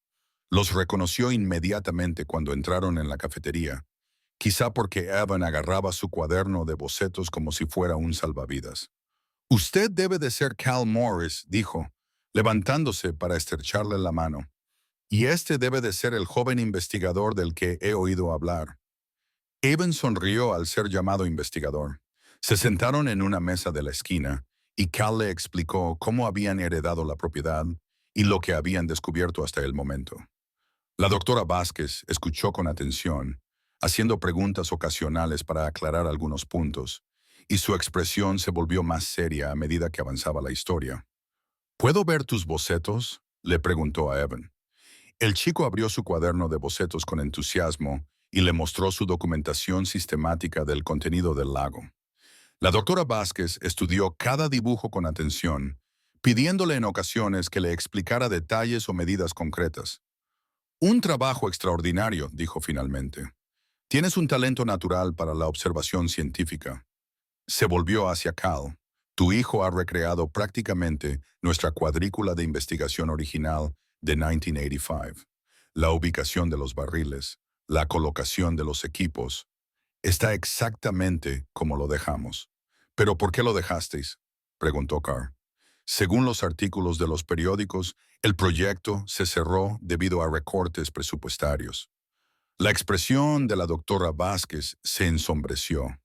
S1: Los reconoció inmediatamente cuando entraron en la cafetería, quizá porque Evan agarraba su cuaderno de bocetos como si fuera un salvavidas. «Usted debe de ser Cal Morris», dijo, levantándose para estrecharle la mano. «Y este debe de ser el joven investigador del que he oído hablar». Evan sonrió al ser llamado investigador. Se sentaron en una mesa de la esquina y Cal le explicó cómo habían heredado la propiedad y lo que habían descubierto hasta el momento. La doctora Vázquez escuchó con atención, haciendo preguntas ocasionales para aclarar algunos puntos, y su expresión se volvió más seria a medida que avanzaba la historia. «¿Puedo ver tus bocetos?», le preguntó a Evan. El chico abrió su cuaderno de bocetos con entusiasmo y le mostró su documentación sistemática del contenido del lago. La doctora Vázquez estudió cada dibujo con atención, pidiéndole en ocasiones que le explicara detalles o medidas concretas. «Un trabajo extraordinario», dijo finalmente. «Tienes un talento natural para la observación científica». Se volvió hacia Cal. «Tu hijo ha recreado prácticamente nuestra cuadrícula de investigación original de 1985. La ubicación de los barriles, la colocación de los equipos. Está exactamente como lo dejamos». «¿Pero por qué lo dejasteis?», preguntó Carr. «Según los artículos de los periódicos, el proyecto se cerró debido a recortes presupuestarios». La expresión de la doctora Vázquez se ensombreció.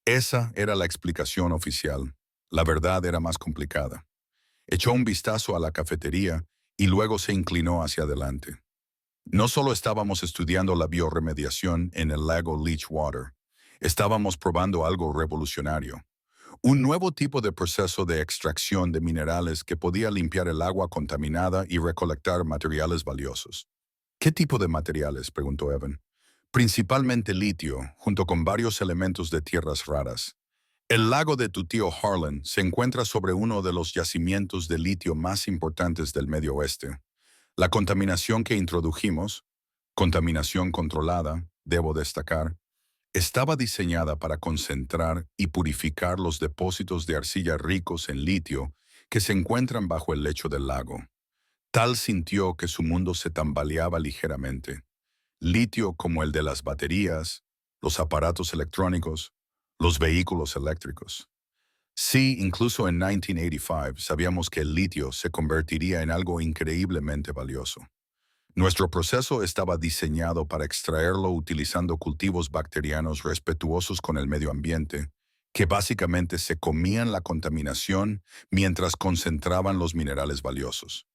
S1: Esa era la explicación oficial. La verdad era más complicada. Echó un vistazo a la cafetería y luego se inclinó hacia adelante. «No solo estábamos estudiando la bioremediación en el lago Leachwater, estábamos probando algo revolucionario. Un nuevo tipo de proceso de extracción de minerales que podía limpiar el agua contaminada y recolectar materiales valiosos». «¿Qué tipo de materiales?», preguntó Evan. «Principalmente litio, junto con varios elementos de tierras raras. El lago de tu tío Harlan se encuentra sobre uno de los yacimientos de litio más importantes del Medio Oeste. La contaminación que introdujimos, contaminación controlada, debo destacar, estaba diseñada para concentrar y purificar los depósitos de arcilla ricos en litio que se encuentran bajo el lecho del lago». Tal sintió que su mundo se tambaleaba ligeramente. Litio como el de las baterías, los aparatos electrónicos, los vehículos eléctricos. Sí, incluso en 1985 sabíamos que el litio se convertiría en algo increíblemente valioso. Nuestro proceso estaba diseñado para extraerlo utilizando cultivos bacterianos respetuosos con el medio ambiente, que básicamente se comían la contaminación mientras concentraban los minerales valiosos.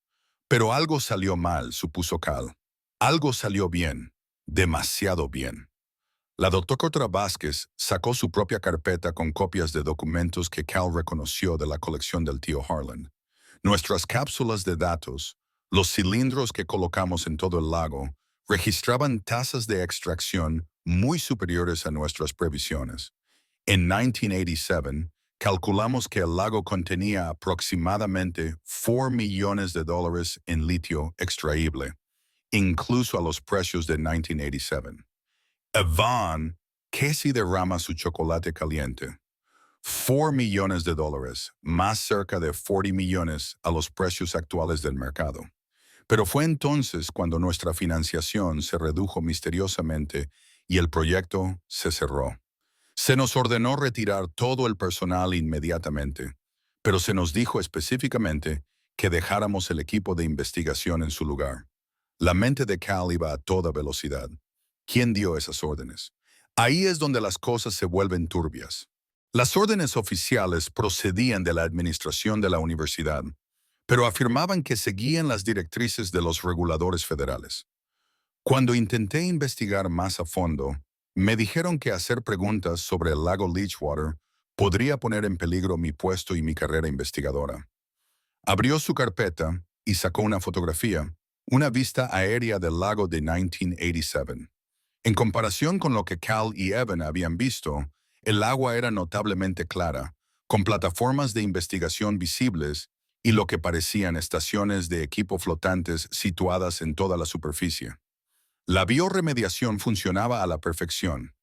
S1: Pero algo salió mal, supuso Cal. Algo salió bien, demasiado bien. La doctora Vázquez sacó su propia carpeta con copias de documentos que Cal reconoció de la colección del tío Harlan. Nuestras cápsulas de datos, los cilindros que colocamos en todo el lago, registraban tasas de extracción muy superiores a nuestras previsiones. En 1987, calculamos que el lago contenía aproximadamente $4 millones en litio extraíble, incluso a los precios de 1987. Evan casi derrama su chocolate caliente. $4 millones, más cerca de 40 millones a los precios actuales del mercado. Pero fue entonces cuando nuestra financiación se redujo misteriosamente y el proyecto se cerró. Se nos ordenó retirar todo el personal inmediatamente, pero se nos dijo específicamente que dejáramos el equipo de investigación en su lugar. La mente de Cal iba a toda velocidad. ¿Quién dio esas órdenes? Ahí es donde las cosas se vuelven turbias. Las órdenes oficiales procedían de la administración de la universidad, pero afirmaban que seguían las directrices de los reguladores federales. Cuando intenté investigar más a fondo, me dijeron que hacer preguntas sobre el lago Leachwater podría poner en peligro mi puesto y mi carrera investigadora. Abrió su carpeta y sacó una fotografía, una vista aérea del lago de 1987. En comparación con lo que Cal y Evan habían visto, el agua era notablemente clara, con plataformas de investigación visibles y lo que parecían estaciones de equipo flotantes situadas en toda la superficie. La bioremediación funcionaba a la perfección.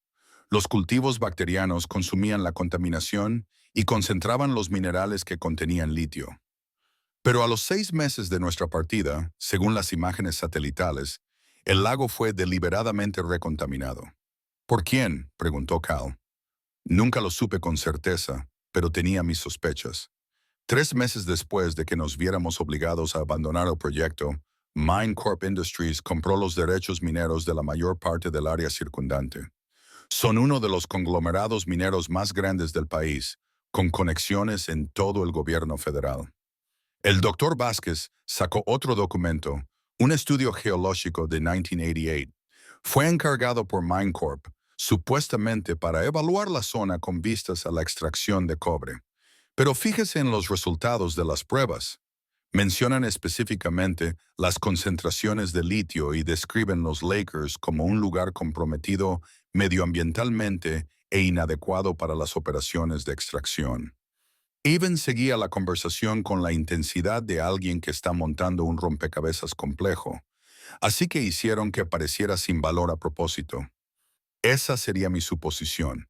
S1: Los cultivos bacterianos consumían la contaminación y concentraban los minerales que contenían litio. Pero a los 6 meses de nuestra partida, según las imágenes satelitales, el lago fue deliberadamente recontaminado. ¿Por quién?, preguntó Cal. Nunca lo supe con certeza, pero tenía mis sospechas. 3 meses después de que nos viéramos obligados a abandonar el proyecto, MineCorp Industries compró los derechos mineros de la mayor parte del área circundante. Son uno de los conglomerados mineros más grandes del país, con conexiones en todo el gobierno federal. El doctor Vázquez sacó otro documento, un estudio geológico de 1988. Fue encargado por MineCorp, supuestamente para evaluar la zona con vistas a la extracción de cobre. Pero fíjese en los resultados de las pruebas. Mencionan específicamente las concentraciones de litio y describen los Lakers como un lugar comprometido medioambientalmente e inadecuado para las operaciones de extracción. Even seguía la conversación con la intensidad de alguien que está montando un rompecabezas complejo, así que hicieron que pareciera sin valor a propósito. Esa sería mi suposición.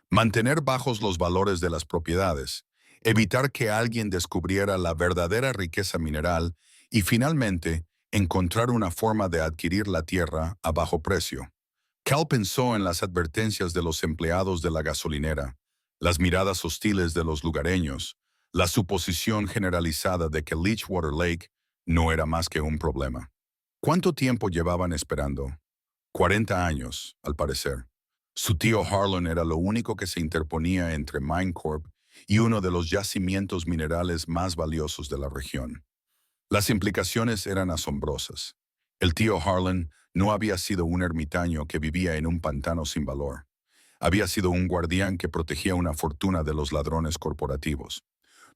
S1: Mantener bajos los valores de las propiedades, evitar que alguien descubriera la verdadera riqueza mineral y finalmente encontrar una forma de adquirir la tierra a bajo precio. Cal pensó en las advertencias de los empleados de la gasolinera, las miradas hostiles de los lugareños, la suposición generalizada de que Leechwater Lake no era más que un problema. ¿Cuánto tiempo llevaban esperando? 40 años, al parecer. Su tío Harlan era lo único que se interponía entre MineCorp y uno de los yacimientos minerales más valiosos de la región. Las implicaciones eran asombrosas. El tío Harlan no había sido un ermitaño que vivía en un pantano sin valor. Había sido un guardián que protegía una fortuna de los ladrones corporativos.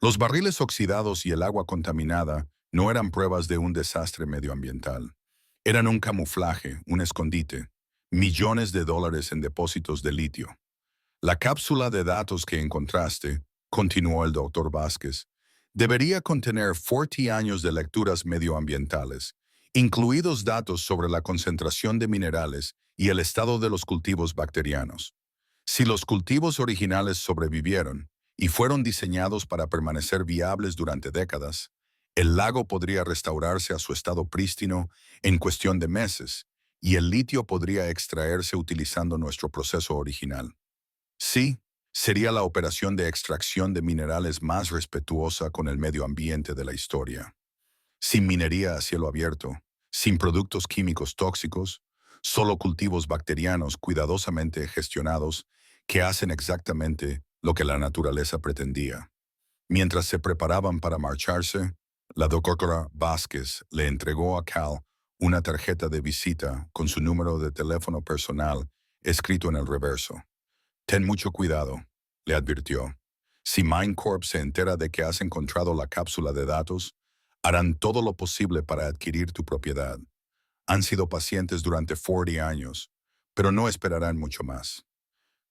S1: Los barriles oxidados y el agua contaminada no eran pruebas de un desastre medioambiental. Eran un camuflaje, un escondite, millones de dólares en depósitos de litio. La cápsula de datos que encontraste, continuó el doctor Vázquez, debería contener 40 años de lecturas medioambientales, incluidos datos sobre la concentración de minerales y el estado de los cultivos bacterianos. Si los cultivos originales sobrevivieron y fueron diseñados para permanecer viables durante décadas, el lago podría restaurarse a su estado prístino en cuestión de meses y el litio podría extraerse utilizando nuestro proceso original. Sí, sería la operación de extracción de minerales más respetuosa con el medio ambiente de la historia. Sin minería a cielo abierto, sin productos químicos tóxicos, solo cultivos bacterianos cuidadosamente gestionados que hacen exactamente lo que la naturaleza pretendía. Mientras se preparaban para marcharse, la doctora Vázquez le entregó a Cal una tarjeta de visita con su número de teléfono personal escrito en el reverso. Ten mucho cuidado, le advirtió. Si MineCorp se entera de que has encontrado la cápsula de datos, harán todo lo posible para adquirir tu propiedad. Han sido pacientes durante 40 años, pero no esperarán mucho más.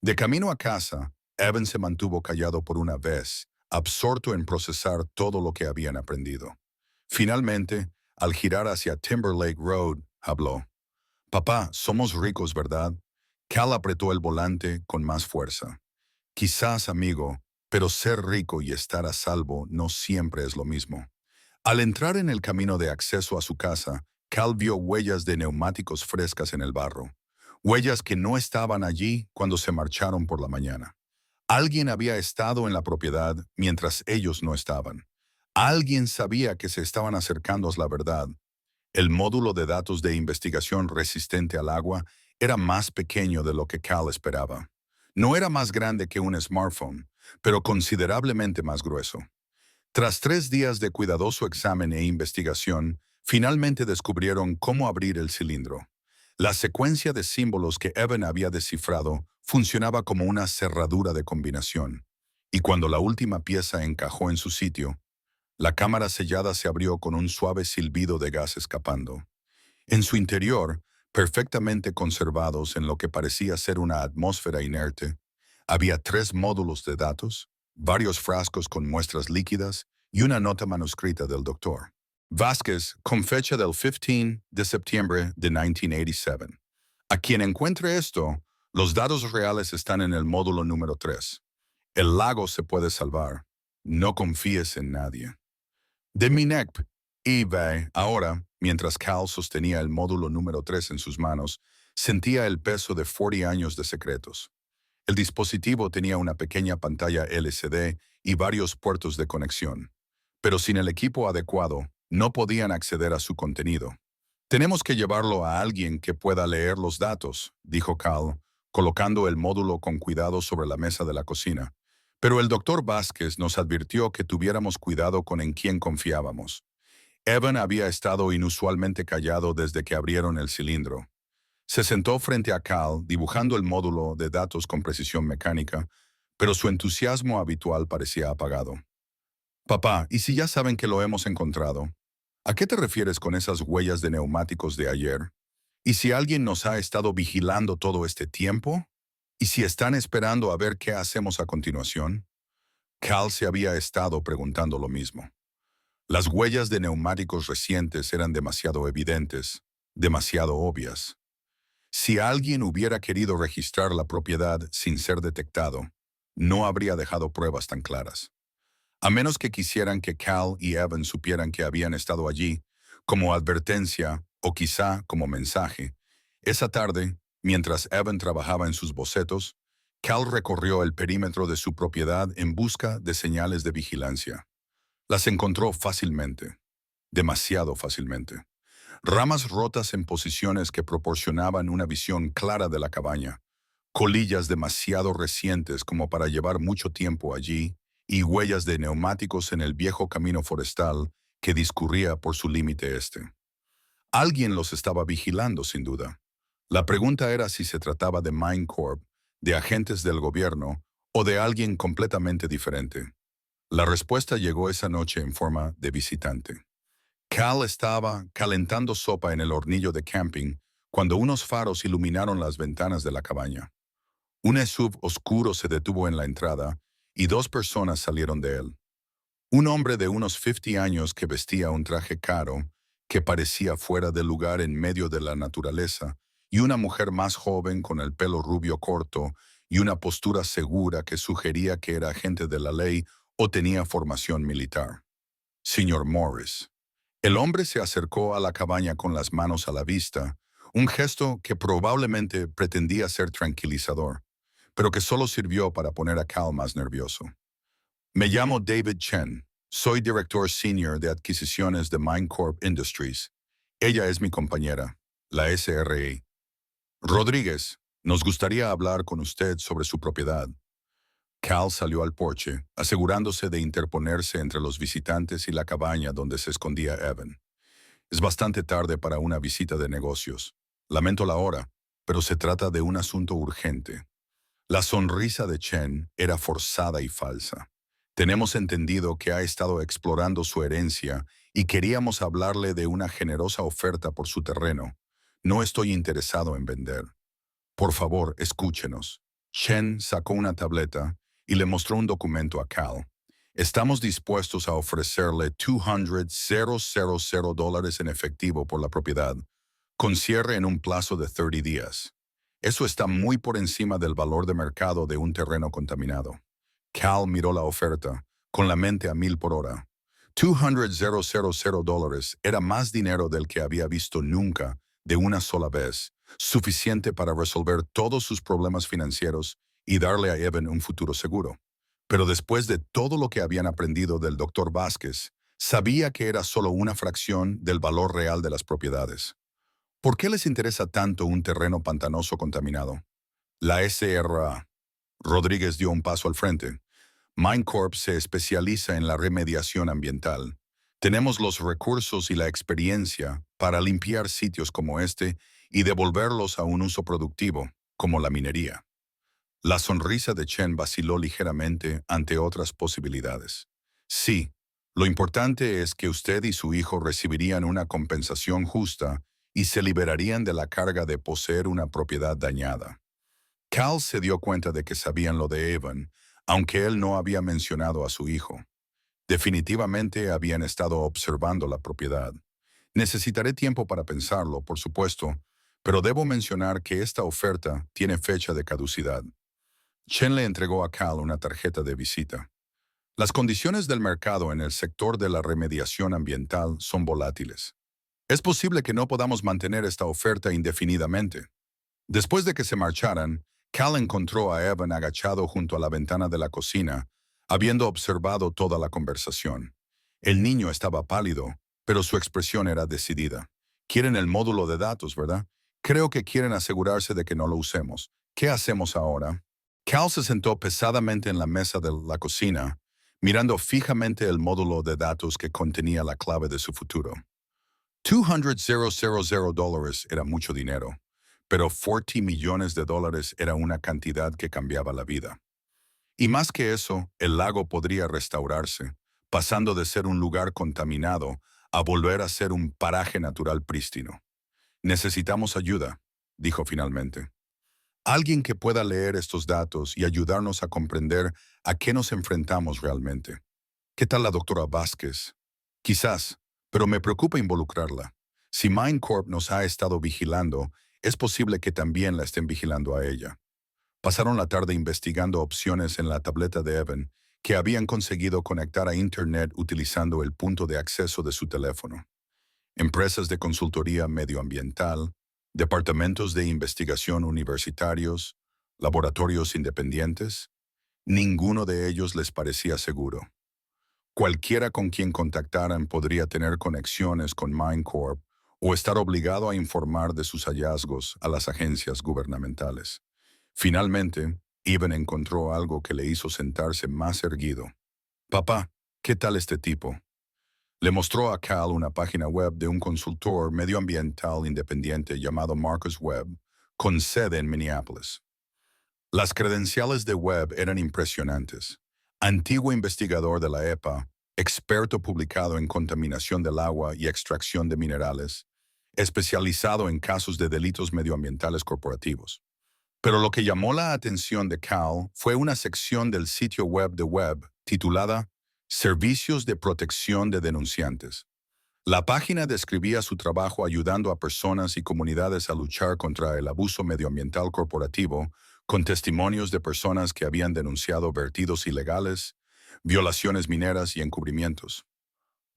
S1: De camino a casa, Evan se mantuvo callado por una vez, absorto en procesar todo lo que habían aprendido. Finalmente, al girar hacia Timberlake Road, habló. Papá, somos ricos, ¿verdad? Cal apretó el volante con más fuerza. Quizás, amigo, pero ser rico y estar a salvo no siempre es lo mismo. Al entrar en el camino de acceso a su casa, Cal vio huellas de neumáticos frescas en el barro. Huellas que no estaban allí cuando se marcharon por la mañana. Alguien había estado en la propiedad mientras ellos no estaban. Alguien sabía que se estaban acercando a la verdad. El módulo de datos de investigación resistente al agua era más pequeño de lo que Cal esperaba. No era más grande que un smartphone, pero considerablemente más grueso. Tras 3 días de cuidadoso examen e investigación, finalmente descubrieron cómo abrir el cilindro. La secuencia de símbolos que Evan había descifrado funcionaba como una cerradura de combinación, y cuando la última pieza encajó en su sitio, la cámara sellada se abrió con un suave silbido de gas escapando. En su interior, perfectamente conservados en lo que parecía ser una atmósfera inerte, había 3 módulos de datos, varios frascos con muestras líquidas y una nota manuscrita del doctor Vázquez con fecha del 15 de septiembre de 1987. A quien encuentre esto, los datos reales están en el módulo número 3. El lago se puede salvar. No confíes en nadie. De Minep, eBay, ahora, mientras Cal sostenía el módulo número 3 en sus manos, sentía el peso de 40 años de secretos. El dispositivo tenía una pequeña pantalla LCD y varios puertos de conexión, pero sin el equipo adecuado, no podían acceder a su contenido. Tenemos que llevarlo a alguien que pueda leer los datos, dijo Cal, colocando el módulo con cuidado sobre la mesa de la cocina. Pero el doctor Vázquez nos advirtió que tuviéramos cuidado con en quién confiábamos. Evan había estado inusualmente callado desde que abrieron el cilindro. Se sentó frente a Cal, dibujando el módulo de datos con precisión mecánica, pero su entusiasmo habitual parecía apagado. Papá, ¿y si ya saben que lo hemos encontrado? ¿A qué te refieres con esas huellas de neumáticos de ayer? ¿Y si alguien nos ha estado vigilando todo este tiempo? ¿Y si están esperando a ver qué hacemos a continuación? Cal se había estado preguntando lo mismo. Las huellas de neumáticos recientes eran demasiado evidentes, demasiado obvias. Si alguien hubiera querido registrar la propiedad sin ser detectado, no habría dejado pruebas tan claras. A menos que quisieran que Cal y Evan supieran que habían estado allí, como advertencia o quizá como mensaje. Esa tarde, mientras Evan trabajaba en sus bocetos, Cal recorrió el perímetro de su propiedad en busca de señales de vigilancia. Las encontró fácilmente, demasiado fácilmente. Ramas rotas en posiciones que proporcionaban una visión clara de la cabaña, colillas demasiado recientes como para llevar mucho tiempo allí, y huellas de neumáticos en el viejo camino forestal que discurría por su límite este. Alguien los estaba vigilando, sin duda. La pregunta era si se trataba de MineCorp, de agentes del gobierno o de alguien completamente diferente. La respuesta llegó esa noche en forma de visitante. Cal estaba calentando sopa en el hornillo de camping cuando unos faros iluminaron las ventanas de la cabaña. Un SUV oscuro se detuvo en la entrada y dos personas salieron de él. Un hombre de unos 50 años que vestía un traje caro, que parecía fuera de lugar en medio de la naturaleza, y una mujer más joven con el pelo rubio corto y una postura segura que sugería que era agente de la ley o tenía formación militar. Señor Morris. El hombre se acercó a la cabaña con las manos a la vista, un gesto que probablemente pretendía ser tranquilizador, pero que solo sirvió para poner a Cal más nervioso. Me llamo David Chen. Soy director senior de adquisiciones de MineCorp Industries. Ella es mi compañera, la SRE. Rodríguez, nos gustaría hablar con usted sobre su propiedad. Cal salió al porche, asegurándose de interponerse entre los visitantes y la cabaña donde se escondía Evan. Es bastante tarde para una visita de negocios. Lamento la hora, pero se trata de un asunto urgente. La sonrisa de Chen era forzada y falsa. Tenemos entendido que ha estado explorando su herencia y queríamos hablarle de una generosa oferta por su terreno. No estoy interesado en vender. Por favor, escúchenos. Chen sacó una tableta y le mostró un documento a Cal. Estamos dispuestos a ofrecerle $200,000 en efectivo por la propiedad, con cierre en un plazo de 30 días. Eso está muy por encima del valor de mercado de un terreno contaminado. Cal miró la oferta, con la mente a 1000 por hora. $200,000 era más dinero del que había visto nunca, de una sola vez, suficiente para resolver todos sus problemas financieros y darle a Evan un futuro seguro. Pero después de todo lo que habían aprendido del doctor Vázquez, sabía que era solo una fracción del valor real de las propiedades. ¿Por qué les interesa tanto un terreno pantanoso contaminado? La SRA. Rodríguez dio un paso al frente. MineCorp se especializa en la remediación ambiental. Tenemos los recursos y la experiencia para limpiar sitios como este y devolverlos a un uso productivo, como la minería. La sonrisa de Chen vaciló ligeramente ante otras posibilidades. Sí, lo importante es que usted y su hijo recibirían una compensación justa y se liberarían de la carga de poseer una propiedad dañada. Cal se dio cuenta de que sabían lo de Evan, aunque él no había mencionado a su hijo. Definitivamente habían estado observando la propiedad. Necesitaré tiempo para pensarlo, por supuesto, pero debo mencionar que esta oferta tiene fecha de caducidad. Chen le entregó a Cal una tarjeta de visita. Las condiciones del mercado en el sector de la remediación ambiental son volátiles. Es posible que no podamos mantener esta oferta indefinidamente. Después de que se marcharan, Cal encontró a Evan agachado junto a la ventana de la cocina, habiendo observado toda la conversación. El niño estaba pálido, pero su expresión era decidida. Quieren el módulo de datos, ¿verdad? Creo que quieren asegurarse de que no lo usemos. ¿Qué hacemos ahora? Cal se sentó pesadamente en la mesa de la cocina, mirando fijamente el módulo de datos que contenía la clave de su futuro. $200,000 era mucho dinero, pero $40 millones era una cantidad que cambiaba la vida. Y más que eso, el lago podría restaurarse, pasando de ser un lugar contaminado a volver a ser un paraje natural prístino. Necesitamos ayuda, dijo finalmente. Alguien que pueda leer estos datos y ayudarnos a comprender a qué nos enfrentamos realmente. ¿Qué tal la doctora Vázquez? Quizás, pero me preocupa involucrarla. Si MindCorp nos ha estado vigilando, es posible que también la estén vigilando a ella. Pasaron la tarde investigando opciones en la tableta de Evan, que habían conseguido conectar a Internet utilizando el punto de acceso de su teléfono. Empresas de consultoría medioambiental, departamentos de investigación universitarios, laboratorios independientes, ninguno de ellos les parecía seguro. Cualquiera con quien contactaran podría tener conexiones con MindCorp o estar obligado a informar de sus hallazgos a las agencias gubernamentales. Finalmente, Evan encontró algo que le hizo sentarse más erguido. «Papá, ¿qué tal este tipo?» Le mostró a Cal una página web de un consultor medioambiental independiente llamado Marcus Webb, con sede en Minneapolis. Las credenciales de Webb eran impresionantes. Antiguo investigador de la EPA, experto publicado en contaminación del agua y extracción de minerales, especializado en casos de delitos medioambientales corporativos. Pero lo que llamó la atención de Cal fue una sección del sitio web de Webb titulada Servicios de Protección de Denunciantes. La página describía su trabajo ayudando a personas y comunidades a luchar contra el abuso medioambiental corporativo, con testimonios de personas que habían denunciado vertidos ilegales, violaciones mineras y encubrimientos.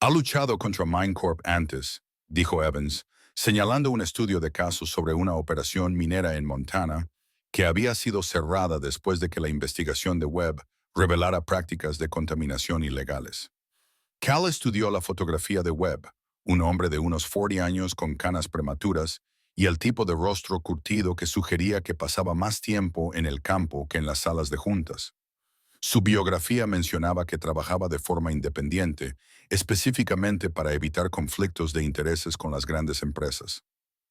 S1: Ha luchado contra MindCorp antes, dijo Evans, señalando un estudio de casos sobre una operación minera en Montana que había sido cerrada después de que la investigación de Webb revelara prácticas de contaminación ilegales. Cal estudió la fotografía de Webb, un hombre de unos 40 años con canas prematuras y el tipo de rostro curtido que sugería que pasaba más tiempo en el campo que en las salas de juntas. Su biografía mencionaba que trabajaba de forma independiente, específicamente para evitar conflictos de intereses con las grandes empresas.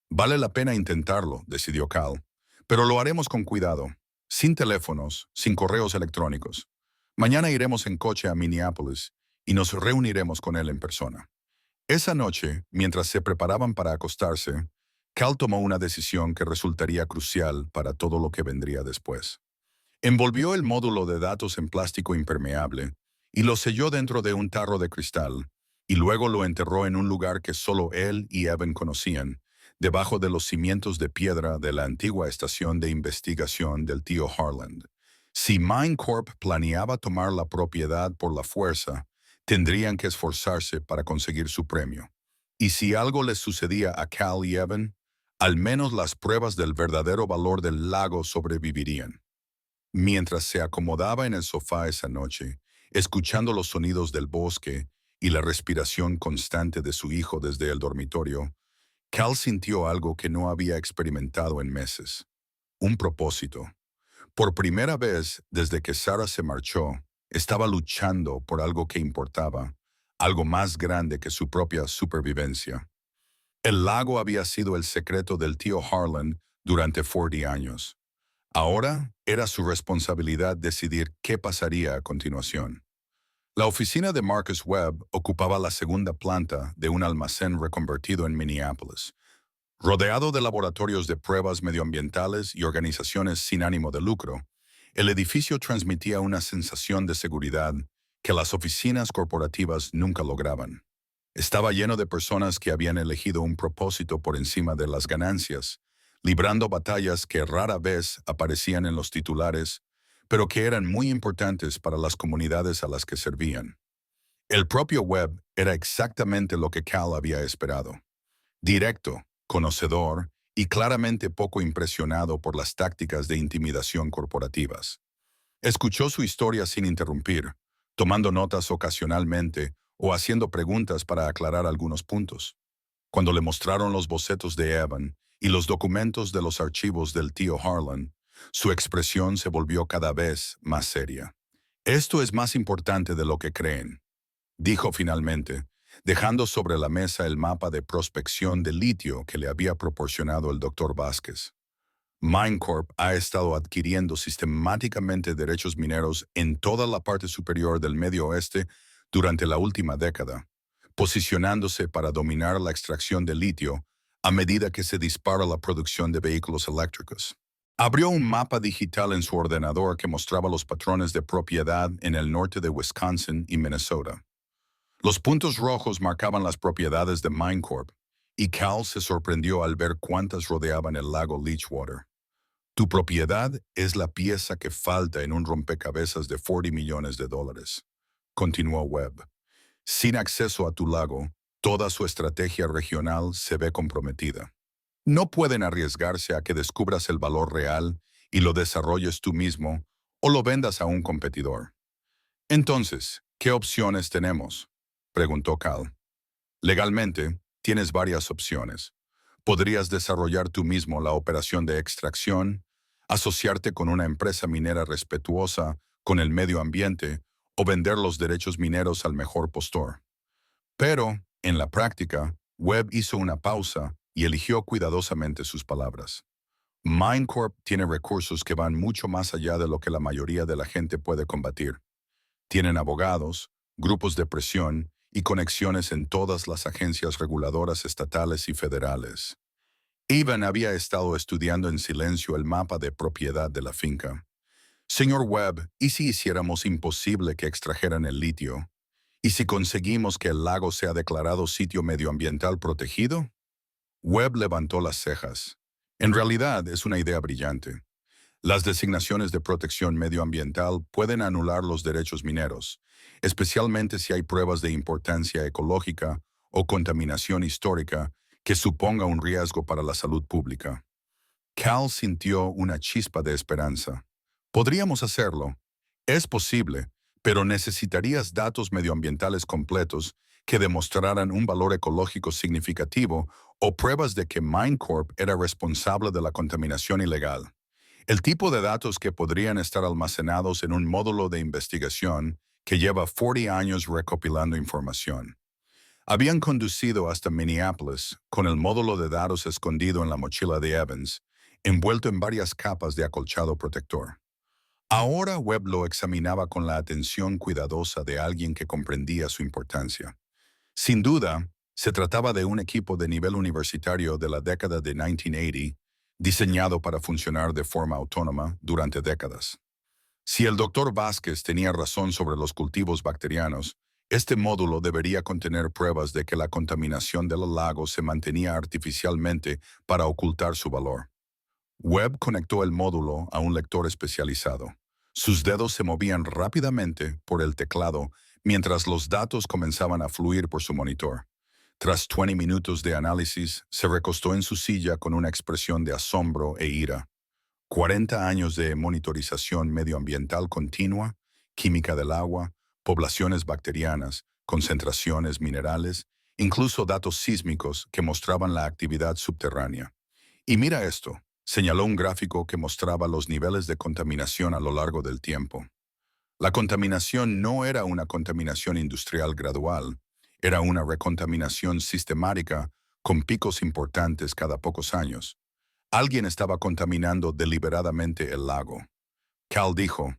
S1: Vale la pena intentarlo, decidió Cal, pero lo haremos con cuidado, sin teléfonos, sin correos electrónicos. Mañana iremos en coche a Minneapolis y nos reuniremos con él en persona. Esa noche, mientras se preparaban para acostarse, Cal tomó una decisión que resultaría crucial para todo lo que vendría después. Envolvió el módulo de datos en plástico impermeable y lo selló dentro de un tarro de cristal, y luego lo enterró en un lugar que solo él y Evan conocían, debajo de los cimientos de piedra de la antigua estación de investigación del tío Harland. Si MindCorp planeaba tomar la propiedad por la fuerza, tendrían que esforzarse para conseguir su premio. Y si algo les sucedía a Cal y Evan, al menos las pruebas del verdadero valor del lago sobrevivirían. Mientras se acomodaba en el sofá esa noche, escuchando los sonidos del bosque y la respiración constante de su hijo desde el dormitorio, Cal sintió algo que no había experimentado en meses. Un propósito. Por primera vez desde que Sarah se marchó, estaba luchando por algo que importaba, algo más grande que su propia supervivencia. El lago había sido el secreto del tío Harlan durante 40 años. Ahora era su responsabilidad decidir qué pasaría a continuación. La oficina de Marcus Webb ocupaba la segunda planta de un almacén reconvertido en Minneapolis. Rodeado de laboratorios de pruebas medioambientales y organizaciones sin ánimo de lucro, el edificio transmitía una sensación de seguridad que las oficinas corporativas nunca lograban. Estaba lleno de personas que habían elegido un propósito por encima de las ganancias, librando batallas que rara vez aparecían en los titulares, pero que eran muy importantes para las comunidades a las que servían. El propio Webb era exactamente lo que Cal había esperado. Directo, conocedor y claramente poco impresionado por las tácticas de intimidación corporativas. Escuchó su historia sin interrumpir, tomando notas ocasionalmente o haciendo preguntas para aclarar algunos puntos. Cuando le mostraron los bocetos de Evan y los documentos de los archivos del tío Harlan, su expresión se volvió cada vez más seria. Esto es más importante de lo que creen, dijo finalmente, dejando sobre la mesa el mapa de prospección de litio que le había proporcionado el doctor Vázquez. Minecorp ha estado adquiriendo sistemáticamente derechos mineros en toda la parte superior del Medio Oeste durante la última década, posicionándose para dominar la extracción de litio a medida que se dispara la producción de vehículos eléctricos. Abrió un mapa digital en su ordenador que mostraba los patrones de propiedad en el norte de Wisconsin y Minnesota. Los puntos rojos marcaban las propiedades de Minecorp, y Cal se sorprendió al ver cuántas rodeaban el lago Leachwater. Tu propiedad es la pieza que falta en un rompecabezas de 40 millones de dólares, continuó Webb. Sin acceso a tu lago, toda su estrategia regional se ve comprometida. No pueden arriesgarse a que descubras el valor real y lo desarrolles tú mismo o lo vendas a un competidor. Entonces, ¿qué opciones tenemos?, preguntó Cal. Legalmente, tienes varias opciones. Podrías desarrollar tú mismo la operación de extracción, asociarte con una empresa minera respetuosa con el medio ambiente o vender los derechos mineros al mejor postor. Pero, en la práctica, Webb hizo una pausa y eligió cuidadosamente sus palabras. Minecorp tiene recursos que van mucho más allá de lo que la mayoría de la gente puede combatir. Tienen abogados, grupos de presión y conexiones en todas las agencias reguladoras estatales y federales. Evan había estado estudiando en silencio el mapa de propiedad de la finca. Señor Webb, ¿y si hiciéramos imposible que extrajeran el litio? ¿Y si conseguimos que el lago sea declarado sitio medioambiental protegido? Webb levantó las cejas. En realidad es una idea brillante. Las designaciones de protección medioambiental pueden anular los derechos mineros, especialmente si hay pruebas de importancia ecológica o contaminación histórica que suponga un riesgo para la salud pública. Cal sintió una chispa de esperanza. Podríamos hacerlo. Es posible, pero necesitarías datos medioambientales completos que demostraran un valor ecológico significativo o pruebas de que Minecorp era responsable de la contaminación ilegal. El tipo de datos que podrían estar almacenados en un módulo de investigación que lleva 40 años recopilando información. Habían conducido hasta Minneapolis con el módulo de datos escondido en la mochila de Evans, envuelto en varias capas de acolchado protector. Ahora Webb lo examinaba con la atención cuidadosa de alguien que comprendía su importancia. Sin duda, se trataba de un equipo de nivel universitario de la década de 1980, diseñado para funcionar de forma autónoma durante décadas. Si el doctor Vázquez tenía razón sobre los cultivos bacterianos, este módulo debería contener pruebas de que la contaminación del lago se mantenía artificialmente para ocultar su valor. Webb conectó el módulo a un lector especializado. Sus dedos se movían rápidamente por el teclado mientras los datos comenzaban a fluir por su monitor. Tras 20 minutos de análisis, se recostó en su silla con una expresión de asombro e ira. 40 años de monitorización medioambiental continua, química del agua, poblaciones bacterianas, concentraciones minerales, incluso datos sísmicos que mostraban la actividad subterránea. Y mira esto, señaló un gráfico que mostraba los niveles de contaminación a lo largo del tiempo. La contaminación no era una contaminación industrial gradual, era una recontaminación sistemática con picos importantes cada pocos años. Alguien estaba contaminando deliberadamente el lago. Cal dijo,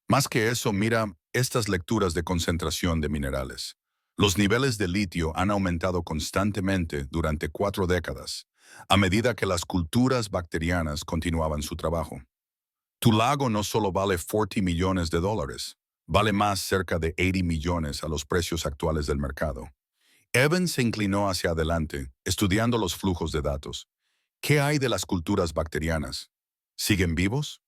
S1: más que eso, mira estas lecturas de concentración de minerales. Los niveles de litio han aumentado constantemente durante 4 décadas, a medida que las culturas bacterianas continuaban su trabajo. Tu lago no solo vale 40 millones de dólares, vale más cerca de 80 millones a los precios actuales del mercado. Evans se inclinó hacia adelante, estudiando los flujos de datos. ¿Qué hay de las culturas bacterianas? ¿Siguen vivos?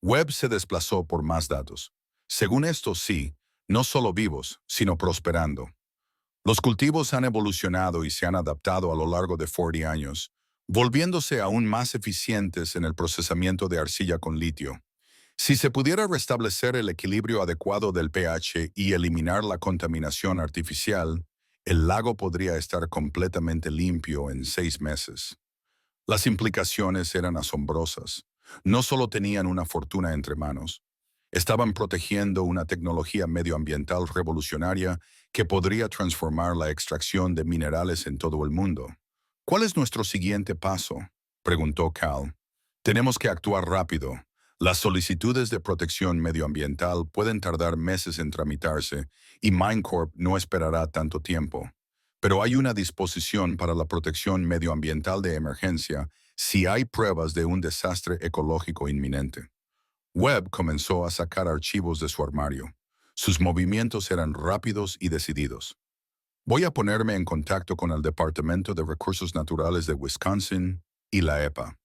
S1: Webb se desplazó por más datos. Según esto, sí, no solo vivos, sino prosperando. Los cultivos han evolucionado y se han adaptado a lo largo de 40 años, volviéndose aún más eficientes en el procesamiento de arcilla con litio. Si se pudiera restablecer el equilibrio adecuado del pH y eliminar la contaminación artificial, el lago podría estar completamente limpio en 6 meses. Las implicaciones eran asombrosas. No solo tenían una fortuna entre manos, estaban protegiendo una tecnología medioambiental revolucionaria que podría transformar la extracción de minerales en todo el mundo. ¿Cuál es nuestro siguiente paso?, preguntó Cal. Tenemos que actuar rápido. Las solicitudes de protección medioambiental pueden tardar meses en tramitarse y MineCorp no esperará tanto tiempo. Pero hay una disposición para la protección medioambiental de emergencia si hay pruebas de un desastre ecológico inminente. Webb comenzó a sacar archivos de su armario. Sus movimientos eran rápidos y decididos. Voy a ponerme en contacto con el Departamento de Recursos Naturales de Wisconsin y la EPA.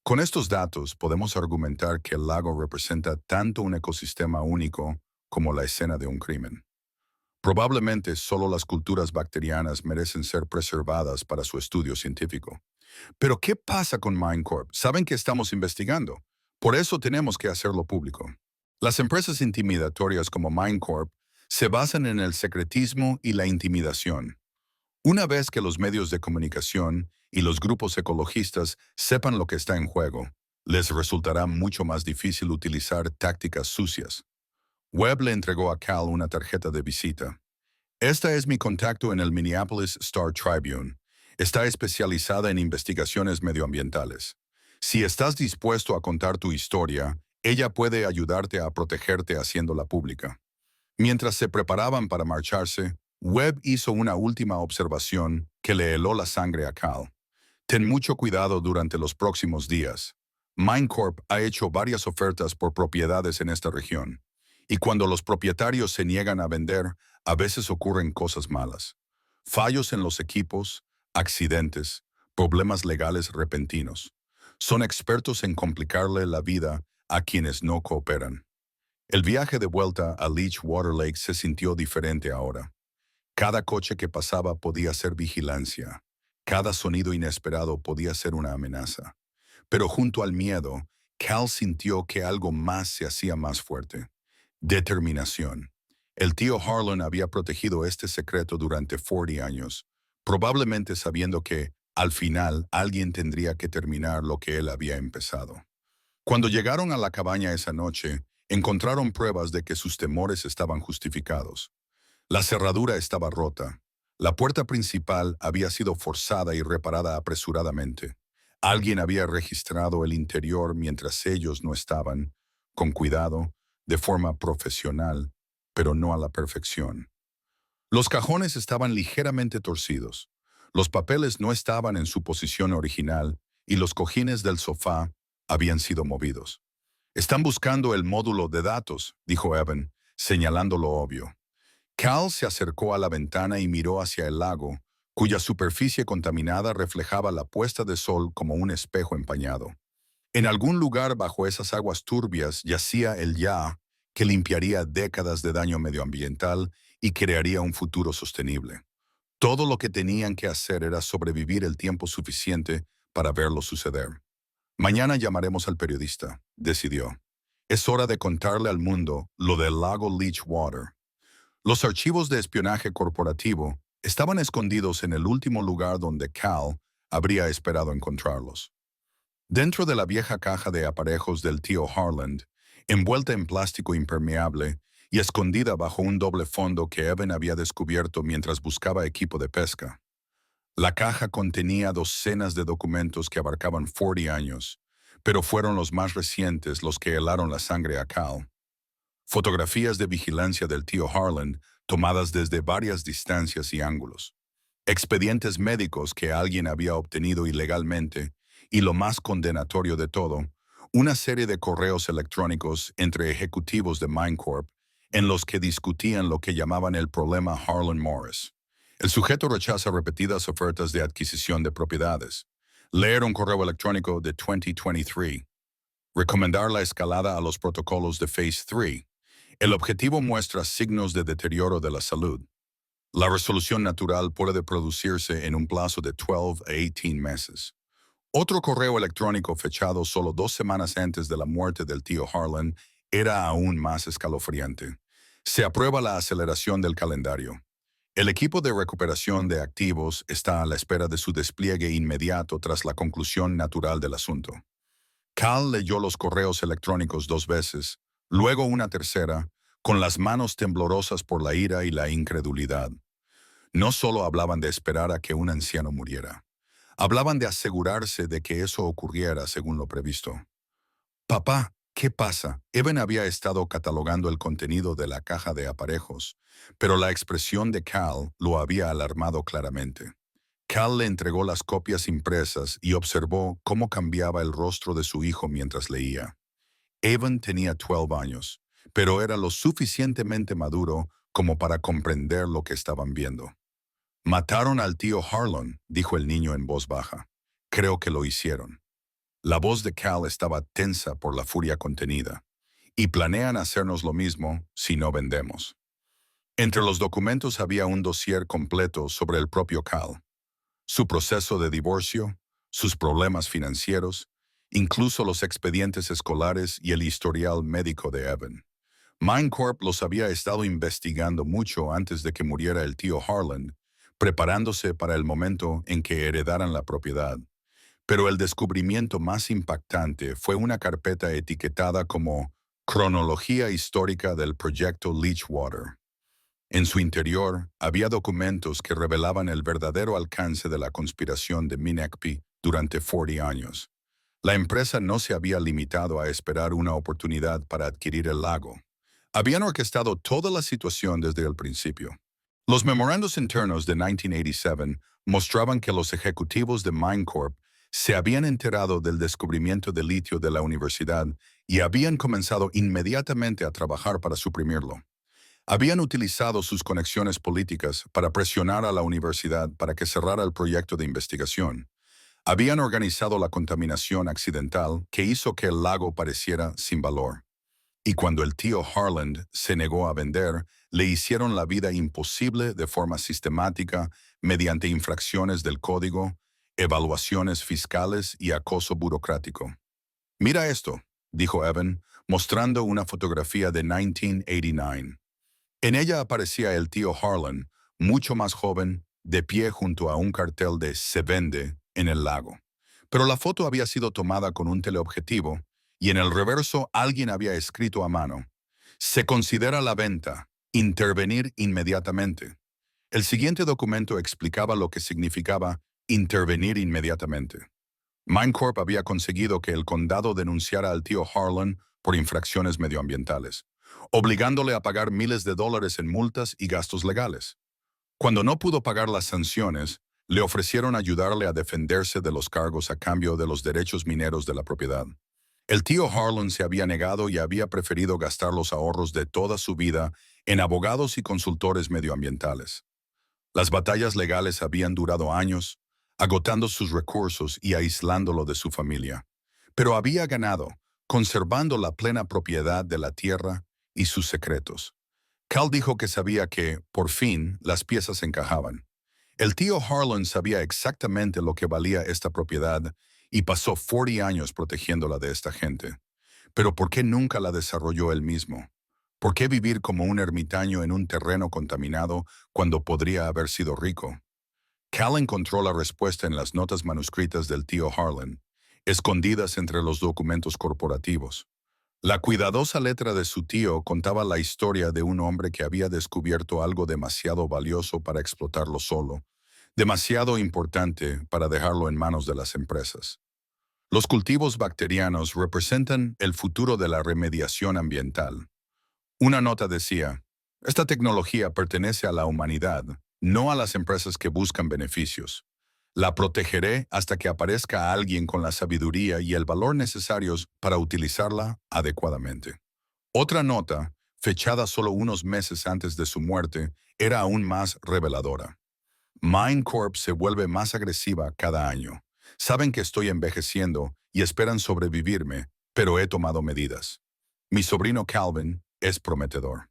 S1: Con estos datos podemos argumentar que el lago representa tanto un ecosistema único como la escena de un crimen. Probablemente solo las culturas bacterianas merecen ser preservadas para su estudio científico. Pero ¿qué pasa con MineCorp? Saben que estamos investigando. Por eso tenemos que hacerlo público. Las empresas intimidatorias como MineCorp se basan en el secretismo y la intimidación. Una vez que los medios de comunicación y los grupos ecologistas sepan lo que está en juego, les resultará mucho más difícil utilizar tácticas sucias. Webb le entregó a Cal una tarjeta de visita. Esta es mi contacto en el Minneapolis Star Tribune. Está especializada en investigaciones medioambientales. Si estás dispuesto a contar tu historia, ella puede ayudarte a protegerte haciéndola pública. Mientras se preparaban para marcharse, Webb hizo una última observación que le heló la sangre a Cal. Ten mucho cuidado durante los próximos días. MineCorp ha hecho varias ofertas por propiedades en esta región. Y cuando los propietarios se niegan a vender, a veces ocurren cosas malas. Fallos en los equipos, accidentes, problemas legales repentinos. Son expertos en complicarle la vida a quienes no cooperan. El viaje de vuelta a Leech Water Lake se sintió diferente ahora. Cada coche que pasaba podía ser vigilancia. Cada sonido inesperado podía ser una amenaza. Pero junto al miedo, Cal sintió que algo más se hacía más fuerte. Determinación. El tío Harlan había protegido este secreto durante 40 años, probablemente sabiendo que, al final, alguien tendría que terminar lo que él había empezado. Cuando llegaron a la cabaña esa noche, encontraron pruebas de que sus temores estaban justificados. La cerradura estaba rota. La puerta principal había sido forzada y reparada apresuradamente. Alguien había registrado el interior mientras ellos no estaban, con cuidado, de forma profesional, pero no a la perfección. Los cajones estaban ligeramente torcidos. Los papeles no estaban en su posición original y los cojines del sofá habían sido movidos. Están buscando el módulo de datos, dijo Evan, señalando lo obvio. Cal se acercó a la ventana y miró hacia el lago, cuya superficie contaminada reflejaba la puesta de sol como un espejo empañado. En algún lugar bajo esas aguas turbias yacía el ya, que limpiaría décadas de daño medioambiental y crearía un futuro sostenible. Todo lo que tenían que hacer era sobrevivir el tiempo suficiente para verlo suceder. Mañana llamaremos al periodista, decidió. Es hora de contarle al mundo lo del lago Leech Water. Los archivos de espionaje corporativo estaban escondidos en el último lugar donde Cal habría esperado encontrarlos. Dentro de la vieja caja de aparejos del tío Harland, envuelta en plástico impermeable y escondida bajo un doble fondo que Evan había descubierto mientras buscaba equipo de pesca. La caja contenía docenas de documentos que abarcaban 40 años, pero fueron los más recientes los que helaron la sangre a Cal. Fotografías de vigilancia del tío Harland tomadas desde varias distancias y ángulos. Expedientes médicos que alguien había obtenido ilegalmente y, lo más condenatorio de todo, una serie de correos electrónicos entre ejecutivos de MineCorp en los que discutían lo que llamaban el problema Harlan Morris. El sujeto rechaza repetidas ofertas de adquisición de propiedades. Leer un correo electrónico de 2023. Recomendar la escalada a los protocolos de Phase 3. El objetivo muestra signos de deterioro de la salud. La resolución natural puede producirse en un plazo de 12 a 18 meses. Otro correo electrónico fechado solo 2 semanas antes de la muerte del tío Harlan era aún más escalofriante. Se aprueba la aceleración del calendario. El equipo de recuperación de activos está a la espera de su despliegue inmediato tras la conclusión natural del asunto. Cal leyó los correos electrónicos 2 veces, luego una tercera, con las manos temblorosas por la ira y la incredulidad. No solo hablaban de esperar a que un anciano muriera. Hablaban de asegurarse de que eso ocurriera según lo previsto. Papá, ¿qué pasa? Evan había estado catalogando el contenido de la caja de aparejos, pero la expresión de Cal lo había alarmado claramente. Cal le entregó las copias impresas y observó cómo cambiaba el rostro de su hijo mientras leía. Evan tenía 12 años, pero era lo suficientemente maduro como para comprender lo que estaban viendo. Mataron al tío Harlan, dijo el niño en voz baja. Creo que lo hicieron. La voz de Cal estaba tensa por la furia contenida. Y planean hacernos lo mismo si no vendemos. Entre los documentos había un dossier completo sobre el propio Cal. Su proceso de divorcio, sus problemas financieros, incluso los expedientes escolares y el historial médico de Evan. MineCorp los había estado investigando mucho antes de que muriera el tío Harlan, preparándose para el momento en que heredaran la propiedad. Pero el descubrimiento más impactante fue una carpeta etiquetada como Cronología Histórica del Proyecto Leachwater. En su interior había documentos que revelaban el verdadero alcance de la conspiración de MineCP durante 40 años. La empresa no se había limitado a esperar una oportunidad para adquirir el lago. Habían orquestado toda la situación desde el principio. Los memorandos internos de 1987 mostraban que los ejecutivos de MineCorp se habían enterado del descubrimiento de litio de la universidad y habían comenzado inmediatamente a trabajar para suprimirlo. Habían utilizado sus conexiones políticas para presionar a la universidad para que cerrara el proyecto de investigación. Habían organizado la contaminación accidental que hizo que el lago pareciera sin valor. Y cuando el tío Harlan se negó a vender, le hicieron la vida imposible de forma sistemática mediante infracciones del código, evaluaciones fiscales y acoso burocrático. Mira esto, dijo Evan, mostrando una fotografía de 1989. En ella aparecía el tío Harlan, mucho más joven, de pie junto a un cartel de "Se vende" en el lago. Pero la foto había sido tomada con un teleobjetivo y en el reverso alguien había escrito a mano: "Se considera la venta. Intervenir inmediatamente". El siguiente documento explicaba lo que significaba intervenir inmediatamente. MineCorp había conseguido que el condado denunciara al tío Harlan por infracciones medioambientales, obligándole a pagar miles de dólares en multas y gastos legales. Cuando no pudo pagar las sanciones, le ofrecieron ayudarle a defenderse de los cargos a cambio de los derechos mineros de la propiedad. El tío Harlan se había negado y había preferido gastar los ahorros de toda su vida en abogados y consultores medioambientales. Las batallas legales habían durado años, agotando sus recursos y aislándolo de su familia. Pero había ganado, conservando la plena propiedad de la tierra y sus secretos. Cal dijo que sabía que, por fin, las piezas encajaban. El tío Harlan sabía exactamente lo que valía esta propiedad y pasó 40 años protegiéndola de esta gente. Pero ¿por qué nunca la desarrolló él mismo? ¿Por qué vivir como un ermitaño en un terreno contaminado cuando podría haber sido rico? Cal encontró la respuesta en las notas manuscritas del tío Harlan, escondidas entre los documentos corporativos. La cuidadosa letra de su tío contaba la historia de un hombre que había descubierto algo demasiado valioso para explotarlo solo, demasiado importante para dejarlo en manos de las empresas. Los cultivos bacterianos representan el futuro de la remediación ambiental. Una nota decía: "Esta tecnología pertenece a la humanidad, no a las empresas que buscan beneficios. La protegeré hasta que aparezca alguien con la sabiduría y el valor necesarios para utilizarla adecuadamente". Otra nota, fechada solo unos meses antes de su muerte, era aún más reveladora. MineCorp se vuelve más agresiva cada año. Saben que estoy envejeciendo y esperan sobrevivirme, pero he tomado medidas. Mi sobrino Calvin es prometedor.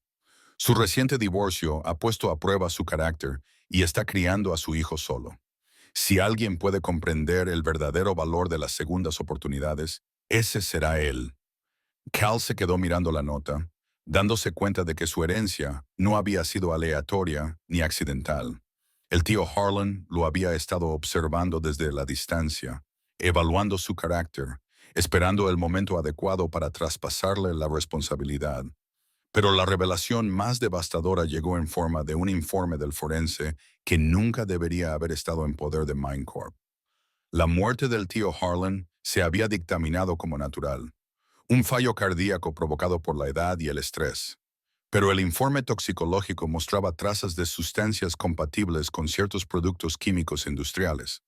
S1: Su reciente divorcio ha puesto a prueba su carácter y está criando a su hijo solo. Si alguien puede comprender el verdadero valor de las segundas oportunidades, ese será él. Cal se quedó mirando la nota, dándose cuenta de que su herencia no había sido aleatoria ni accidental. El tío Harlan lo había estado observando desde la distancia, evaluando su carácter, esperando el momento adecuado para traspasarle la responsabilidad. Pero la revelación más devastadora llegó en forma de un informe del forense que nunca debería haber estado en poder de MindCorp. La muerte del tío Harlan se había dictaminado como natural, un fallo cardíaco provocado por la edad y el estrés. Pero el informe toxicológico mostraba trazas de sustancias compatibles con ciertos productos químicos industriales.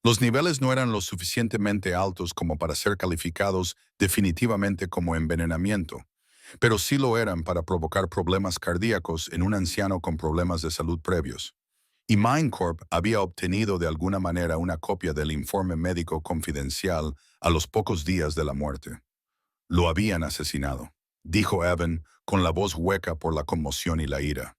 S1: Los niveles no eran lo suficientemente altos como para ser calificados definitivamente como envenenamiento, pero sí lo eran para provocar problemas cardíacos en un anciano con problemas de salud previos. Y MindCorp había obtenido de alguna manera una copia del informe médico confidencial a los pocos días de la muerte. Lo habían asesinado, dijo Evan con la voz hueca por la conmoción y la ira.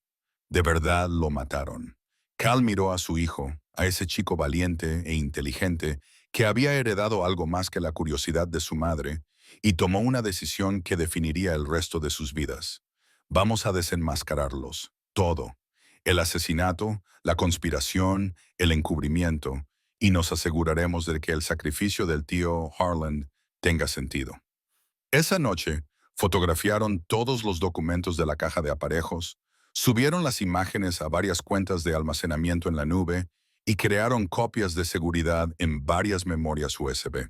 S1: De verdad lo mataron. Cal miró a su hijo, a ese chico valiente e inteligente que había heredado algo más que la curiosidad de su madre, y tomó una decisión que definiría el resto de sus vidas. Vamos a desenmascararlos, todo. El asesinato, la conspiración, el encubrimiento, y nos aseguraremos de que el sacrificio del tío Harlan tenga sentido. Esa noche, fotografiaron todos los documentos de la caja de aparejos, subieron las imágenes a varias cuentas de almacenamiento en la nube y crearon copias de seguridad en varias memorias USB.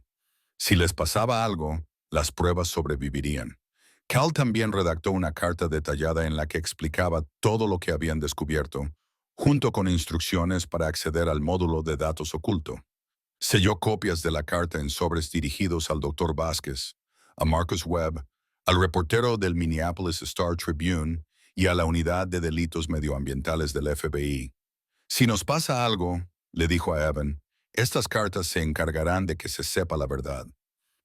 S1: Si les pasaba algo, las pruebas sobrevivirían. Cal también redactó una carta detallada en la que explicaba todo lo que habían descubierto, junto con instrucciones para acceder al módulo de datos oculto. Selló copias de la carta en sobres dirigidos al Dr. Vázquez, a Marcus Webb, al reportero del Minneapolis Star Tribune y a la Unidad de Delitos Medioambientales del FBI. Si nos pasa algo, le dijo a Evan, estas cartas se encargarán de que se sepa la verdad.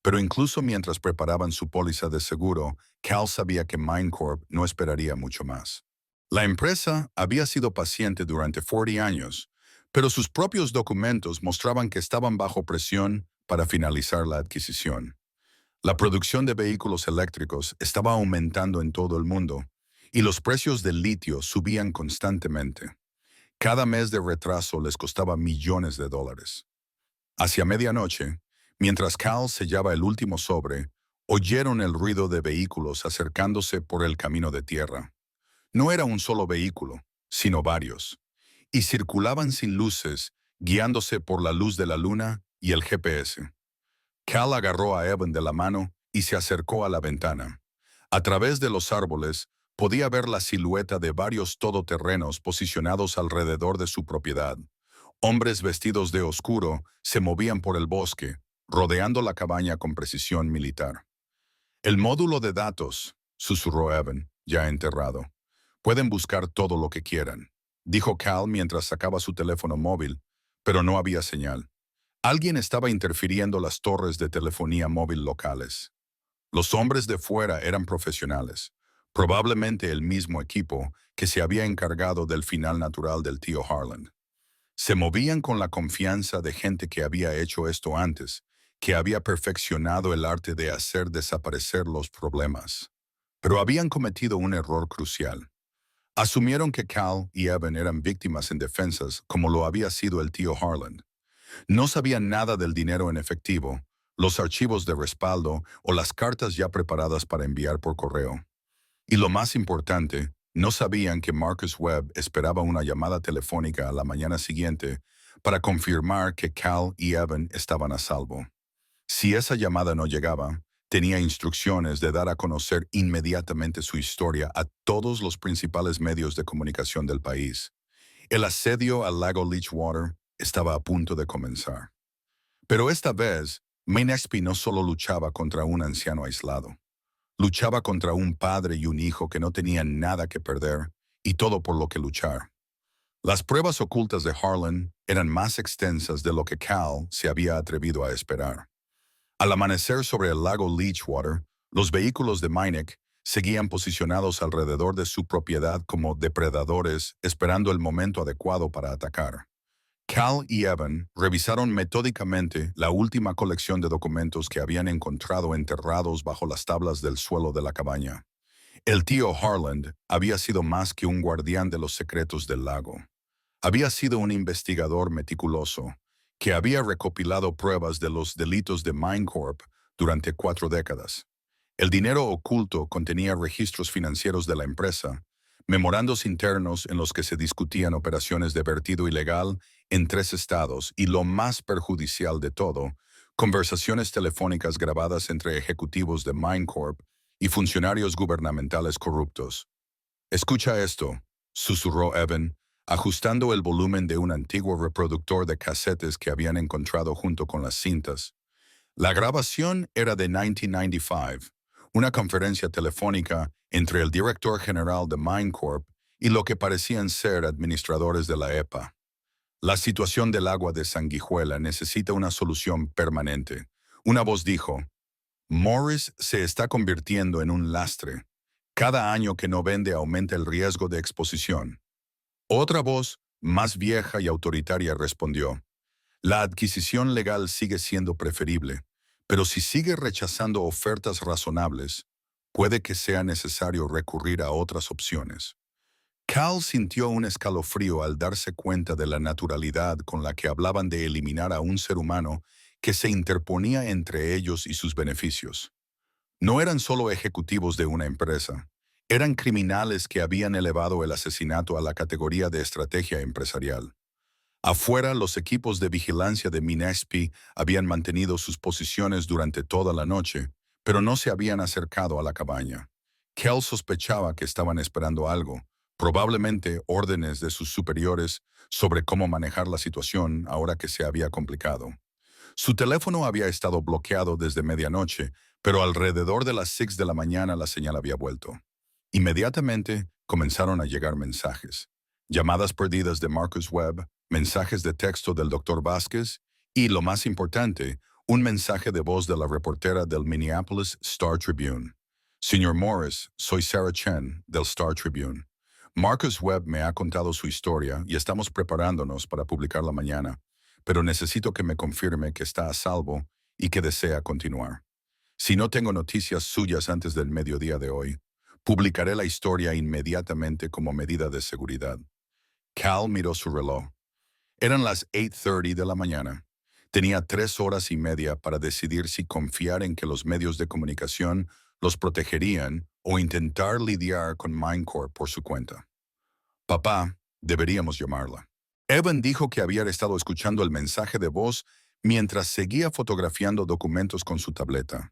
S1: Pero incluso mientras preparaban su póliza de seguro, Cal sabía que MindCorp no esperaría mucho más. La empresa había sido paciente durante 40 años, pero sus propios documentos mostraban que estaban bajo presión para finalizar la adquisición. La producción de vehículos eléctricos estaba aumentando en todo el mundo, y los precios del litio subían constantemente. Cada mes de retraso les costaba millones de dólares. Hacia medianoche, mientras Cal sellaba el último sobre, oyeron el ruido de vehículos acercándose por el camino de tierra. No era un solo vehículo, sino varios, y circulaban sin luces, guiándose por la luz de la luna y el GPS. Cal agarró a Evan de la mano y se acercó a la ventana. A través de los árboles, podía ver la silueta de varios todoterrenos posicionados alrededor de su propiedad. Hombres vestidos de oscuro se movían por el bosque, rodeando la cabaña con precisión militar. El módulo de datos, susurró Evan, ya enterrado. Pueden buscar todo lo que quieran, dijo Cal mientras sacaba su teléfono móvil, pero no había señal. Alguien estaba interfiriendo las torres de telefonía móvil locales. Los hombres de fuera eran profesionales, probablemente el mismo equipo que se había encargado del final natural del tío Harlan. Se movían con la confianza de gente que había hecho esto antes, que había perfeccionado el arte de hacer desaparecer los problemas. Pero habían cometido un error crucial. Asumieron que Cal y Evan eran víctimas indefensas como lo había sido el tío Harlan. No sabían nada del dinero en efectivo, los archivos de respaldo o las cartas ya preparadas para enviar por correo. Y lo más importante, no sabían que Marcus Webb esperaba una llamada telefónica a la mañana siguiente para confirmar que Cal y Evan estaban a salvo. Si esa llamada no llegaba, tenía instrucciones de dar a conocer inmediatamente su historia a todos los principales medios de comunicación del país. El asedio al lago Leechwater estaba a punto de comenzar. Pero esta vez, Mainexpi no solo luchaba contra un anciano aislado. Luchaba contra un padre y un hijo que no tenían nada que perder y todo por lo que luchar. Las pruebas ocultas de Harlan eran más extensas de lo que Cal se había atrevido a esperar. Al amanecer sobre el lago Leechwater, los vehículos de Minek seguían posicionados alrededor de su propiedad como depredadores, esperando el momento adecuado para atacar. Cal y Evan revisaron metódicamente la última colección de documentos que habían encontrado enterrados bajo las tablas del suelo de la cabaña. El tío Harland había sido más que un guardián de los secretos del lago. Había sido un investigador meticuloso que había recopilado pruebas de los delitos de MineCorp durante 4 décadas. El dinero oculto contenía registros financieros de la empresa, memorandos internos en los que se discutían operaciones de vertido ilegal en 3 estados y, lo más perjudicial de todo, conversaciones telefónicas grabadas entre ejecutivos de MineCorp y funcionarios gubernamentales corruptos. «Escucha esto», susurró Evan, ajustando el volumen de un antiguo reproductor de casetes que habían encontrado junto con las cintas. La grabación era de 1995, una conferencia telefónica entre el director general de MineCorp y lo que parecían ser administradores de la EPA. «La situación del agua de Sanguijuela necesita una solución permanente». Una voz dijo: «Morris se está convirtiendo en un lastre. Cada año que no vende aumenta el riesgo de exposición». Otra voz, más vieja y autoritaria, respondió: «La adquisición legal sigue siendo preferible, pero si sigue rechazando ofertas razonables, puede que sea necesario recurrir a otras opciones». Cal sintió un escalofrío al darse cuenta de la naturalidad con la que hablaban de eliminar a un ser humano que se interponía entre ellos y sus beneficios. No eran solo ejecutivos de una empresa, eran criminales que habían elevado el asesinato a la categoría de estrategia empresarial. Afuera, los equipos de vigilancia de Minespi habían mantenido sus posiciones durante toda la noche, pero no se habían acercado a la cabaña. Kel sospechaba que estaban esperando algo, probablemente órdenes de sus superiores sobre cómo manejar la situación ahora que se había complicado. Su teléfono había estado bloqueado desde medianoche, pero alrededor de las 6 de la mañana la señal había vuelto. Inmediatamente comenzaron a llegar mensajes: llamadas perdidas de Marcus Webb, mensajes de texto del Dr. Vázquez y, lo más importante, un mensaje de voz de la reportera del Minneapolis Star Tribune. «Señor Morris, soy Sarah Chen, del Star Tribune. Marcus Webb me ha contado su historia y estamos preparándonos para publicarla mañana, pero necesito que me confirme que está a salvo y que desea continuar. Si no tengo noticias suyas antes del mediodía de hoy, publicaré la historia inmediatamente como medida de seguridad». Cal miró su reloj. Eran las 8:30 de la mañana. Tenía 3 horas y media para decidir si confiar en que los medios de comunicación los protegerían o intentar lidiar con MineCorp por su cuenta. «Papá, deberíamos llamarla». Evan dijo que había estado escuchando el mensaje de voz mientras seguía fotografiando documentos con su tableta.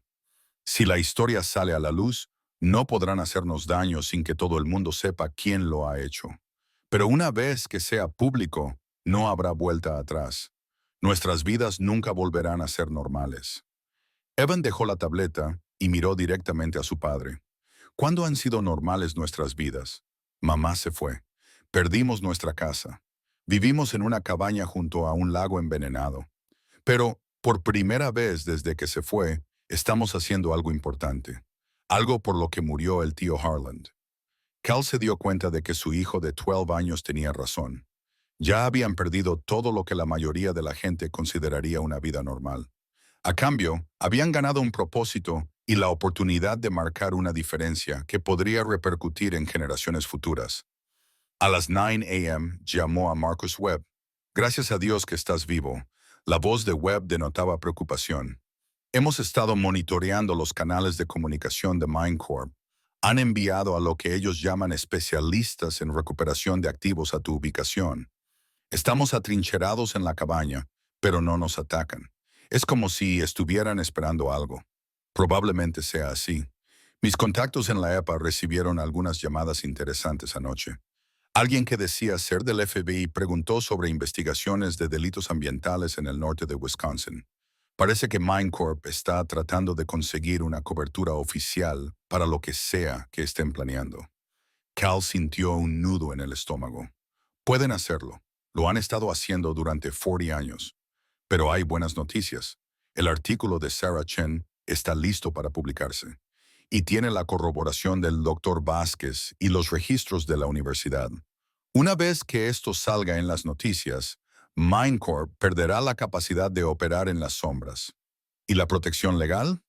S1: «Si la historia sale a la luz, no podrán hacernos daño sin que todo el mundo sepa quién lo ha hecho. Pero una vez que sea público, no habrá vuelta atrás. Nuestras vidas nunca volverán a ser normales». Evan dejó la tableta y miró directamente a su padre. «¿Cuándo han sido normales nuestras vidas? Mamá se fue. Perdimos nuestra casa. Vivimos en una cabaña junto a un lago envenenado. Pero, por primera vez desde que se fue, estamos haciendo algo importante. Algo por lo que murió el tío Harland». Cal se dio cuenta de que su hijo de 12 años tenía razón. Ya habían perdido todo lo que la mayoría de la gente consideraría una vida normal. A cambio, habían ganado un propósito y la oportunidad de marcar una diferencia que podría repercutir en generaciones futuras. A las 9 a.m. llamó a Marcus Webb. «Gracias a Dios que estás vivo». La voz de Webb denotaba preocupación. «Hemos estado monitoreando los canales de comunicación de MineCorp. Han enviado a lo que ellos llaman especialistas en recuperación de activos a tu ubicación. Estamos atrincherados en la cabaña, pero no nos atacan. Es como si estuvieran esperando algo. Probablemente sea así. Mis contactos en la EPA recibieron algunas llamadas interesantes anoche. Alguien que decía ser del FBI preguntó sobre investigaciones de delitos ambientales en el norte de Wisconsin. Parece que MineCorp está tratando de conseguir una cobertura oficial para lo que sea que estén planeando». Cal sintió un nudo en el estómago. «Pueden hacerlo. Lo han estado haciendo durante 40 años. Pero hay buenas noticias. El artículo de Sarah Chen está listo para publicarse y tiene la corroboración del Dr. Vázquez y los registros de la universidad. Una vez que esto salga en las noticias, MindCorp perderá la capacidad de operar en las sombras. ¿Y la protección legal?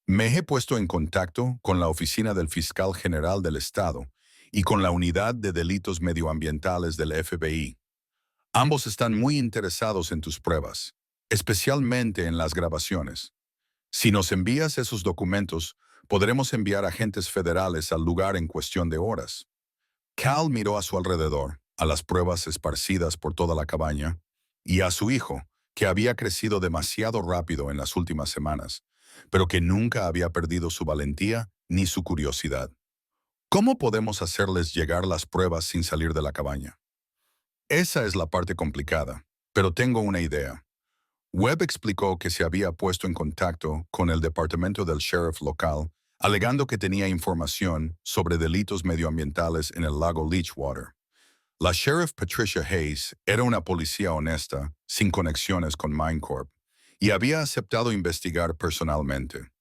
S1: Me he puesto en contacto con la Oficina del Fiscal General del Estado y con la Unidad de Delitos Medioambientales del FBI. Ambos están muy interesados en tus pruebas, especialmente en las grabaciones. Si nos envías esos documentos, podremos enviar agentes federales al lugar en cuestión de horas. Cal miró a su alrededor, a las pruebas esparcidas por toda la cabaña, y a su hijo, que había crecido demasiado rápido en las últimas semanas, pero que nunca había perdido su valentía ni su curiosidad. ¿Cómo podemos hacerles llegar las pruebas sin salir de la cabaña? Esa es la parte complicada, pero tengo una idea. Webb explicó que se había puesto en contacto con el departamento del sheriff local, alegando que tenía información sobre delitos medioambientales en el lago Leechwater. La sheriff Patricia Hayes era una policía honesta, sin conexiones con MindCorp, y había aceptado investigar personalmente.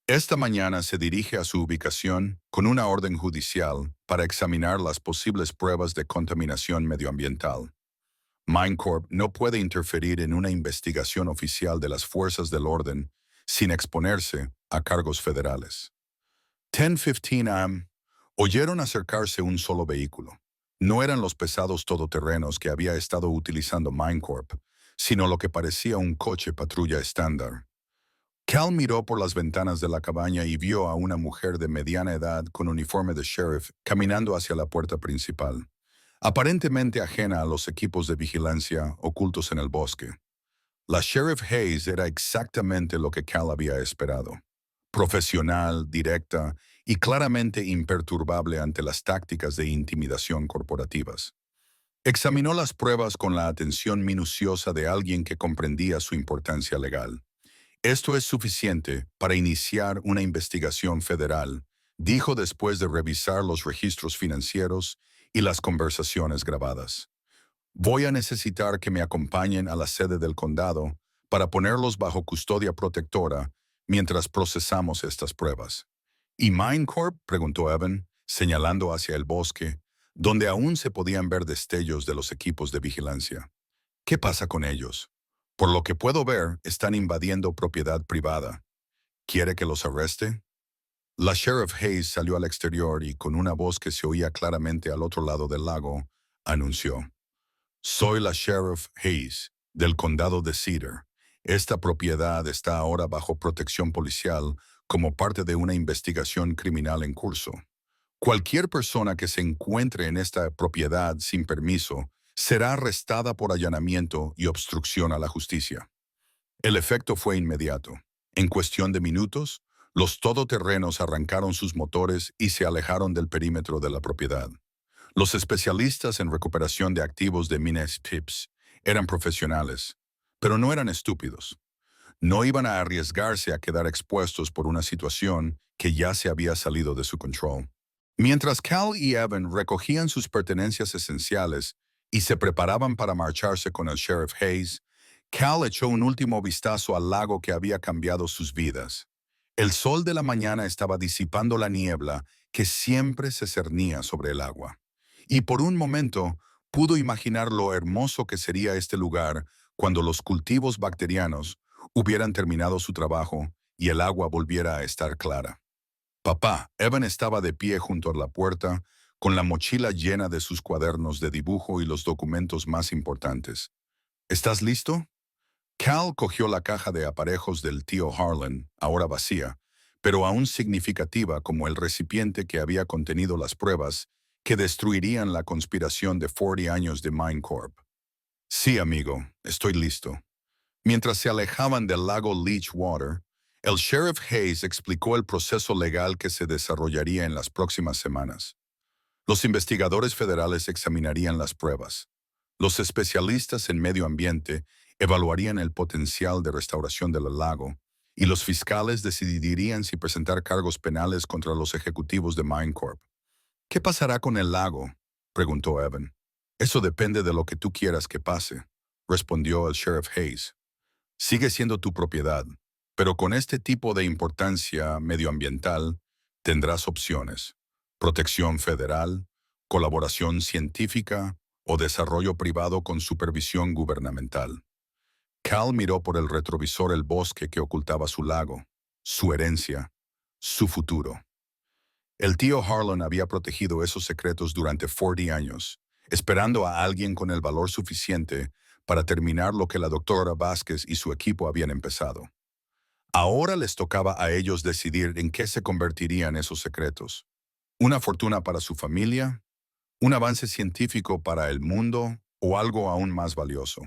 S1: Esta mañana se dirige a su ubicación con una orden judicial para examinar las posibles pruebas de contaminación medioambiental. MindCorp no puede interferir en una investigación oficial de las fuerzas del orden sin exponerse a cargos federales. 10:15 a.m. Oyeron acercarse un solo vehículo. No eran los pesados todoterrenos que había estado utilizando MindCorp, sino lo que parecía un coche patrulla estándar. Cal miró por las ventanas de la cabaña y vio a una mujer de mediana edad con uniforme de sheriff caminando hacia la puerta principal, aparentemente ajena a los equipos de vigilancia ocultos en el bosque. La sheriff Hayes era exactamente lo que Cal había esperado. Profesional, directa y claramente imperturbable ante las tácticas de intimidación corporativas. Examinó las pruebas con la atención minuciosa de alguien que comprendía su importancia legal. Esto es suficiente para iniciar una investigación federal, dijo después de revisar los registros financieros y las conversaciones grabadas. Voy a necesitar que me acompañen a la sede del condado para ponerlos bajo custodia protectora mientras procesamos estas pruebas. ¿Y MindCorp?, preguntó Evan, señalando hacia el bosque, donde aún se podían ver destellos de los equipos de vigilancia. ¿Qué pasa con ellos? Por lo que puedo ver, están invadiendo propiedad privada. ¿Quiere que los arreste? La sheriff Hayes salió al exterior y, con una voz que se oía claramente al otro lado del lago, anunció: Soy la sheriff Hayes, del condado de Cedar. Esta propiedad está ahora bajo protección policial como parte de una investigación criminal en curso. Cualquier persona que se encuentre en esta propiedad sin permiso será arrestada por allanamiento y obstrucción a la justicia. El efecto fue inmediato. En cuestión de minutos, los todoterrenos arrancaron sus motores y se alejaron del perímetro de la propiedad. Los especialistas en recuperación de activos de Mines Tips eran profesionales, pero no eran estúpidos. No iban a arriesgarse a quedar expuestos por una situación que ya se había salido de su control. Mientras Cal y Evan recogían sus pertenencias esenciales y se preparaban para marcharse con el sheriff Hayes, Cal echó un último vistazo al lago que había cambiado sus vidas. El sol de la mañana estaba disipando la niebla que siempre se cernía sobre el agua. Y por un momento pudo imaginar lo hermoso que sería este lugar cuando los cultivos bacterianos hubieran terminado su trabajo y el agua volviera a estar clara. Papá, Evan estaba de pie junto a la puerta, con la mochila llena de sus cuadernos de dibujo y los documentos más importantes. ¿Estás listo? Cal cogió la caja de aparejos del tío Harlan, ahora vacía, pero aún significativa como el recipiente que había contenido las pruebas que destruirían la conspiración de 40 años de MindCorp. Sí, amigo, estoy listo. Mientras se alejaban del lago Leechwater, el sheriff Hayes explicó el proceso legal que se desarrollaría en las próximas semanas. Los investigadores federales examinarían las pruebas. Los especialistas en medio ambiente evaluarían el potencial de restauración del lago, y los fiscales decidirían si presentar cargos penales contra los ejecutivos de MindCorp. ¿Qué pasará con el lago?, preguntó Evan. Eso depende de lo que tú quieras que pase, respondió el sheriff Hayes. Sigue siendo tu propiedad, pero con este tipo de importancia medioambiental tendrás opciones: protección federal, colaboración científica o desarrollo privado con supervisión gubernamental. Cal miró por el retrovisor el bosque que ocultaba su lago, su herencia, su futuro. El tío Harlan había protegido esos secretos durante 40 años, esperando a alguien con el valor suficiente para terminar lo que la doctora Vázquez y su equipo habían empezado. Ahora les tocaba a ellos decidir en qué se convertirían esos secretos: una fortuna para su familia, un avance científico para el mundo o algo aún más valioso: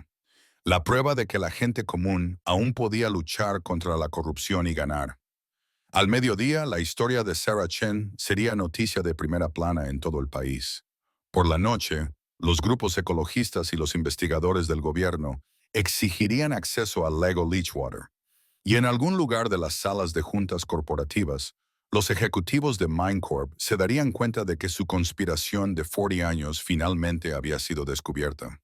S1: la prueba de que la gente común aún podía luchar contra la corrupción y ganar. Al mediodía, la historia de Sarah Chen sería noticia de primera plana en todo el país. Por la noche, los grupos ecologistas y los investigadores del gobierno exigirían acceso al lago Leachwater. Y en algún lugar de las salas de juntas corporativas, los ejecutivos de MineCorp se darían cuenta de que su conspiración de 40 años finalmente había sido descubierta.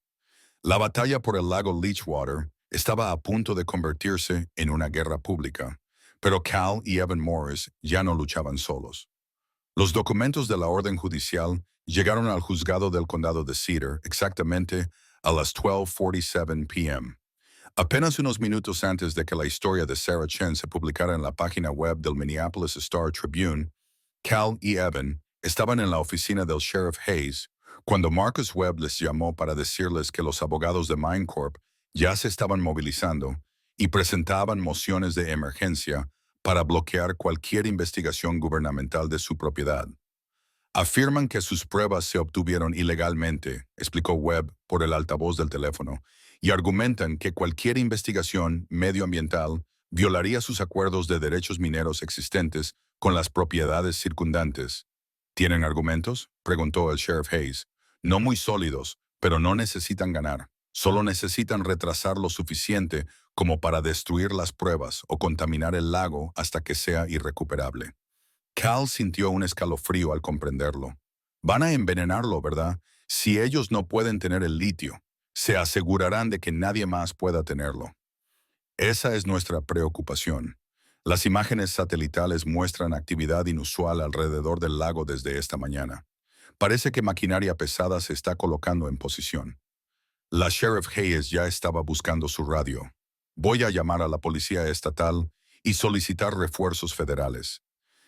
S1: La batalla por el lago Leachwater estaba a punto de convertirse en una guerra pública, pero Cal y Evan Morris ya no luchaban solos. Los documentos de la orden judicial llegaron al juzgado del condado de Cedar exactamente a las 12:47 p.m. Apenas unos minutos antes de que la historia de Sarah Chen se publicara en la página web del Minneapolis Star Tribune, Cal y Evan estaban en la oficina del Sheriff Hayes cuando Marcus Webb les llamó para decirles que los abogados de MineCorp ya se estaban movilizando y presentaban mociones de emergencia para bloquear cualquier investigación gubernamental de su propiedad. Afirman que sus pruebas se obtuvieron ilegalmente, explicó Webb por el altavoz del teléfono, y argumentan que cualquier investigación medioambiental violaría sus acuerdos de derechos mineros existentes con las propiedades circundantes. ¿Tienen argumentos?, preguntó el Sheriff Hayes. No muy sólidos, pero no necesitan ganar. Solo necesitan retrasar lo suficiente como para destruir las pruebas o contaminar el lago hasta que sea irrecuperable. Cal sintió un escalofrío al comprenderlo. Van a envenenarlo, ¿verdad? Si ellos no pueden tener el litio, se asegurarán de que nadie más pueda tenerlo. Esa es nuestra preocupación. Las imágenes satelitales muestran actividad inusual alrededor del lago desde esta mañana. Parece que maquinaria pesada se está colocando en posición. La Sheriff Hayes ya estaba buscando su radio. Voy a llamar a la policía estatal y solicitar refuerzos federales.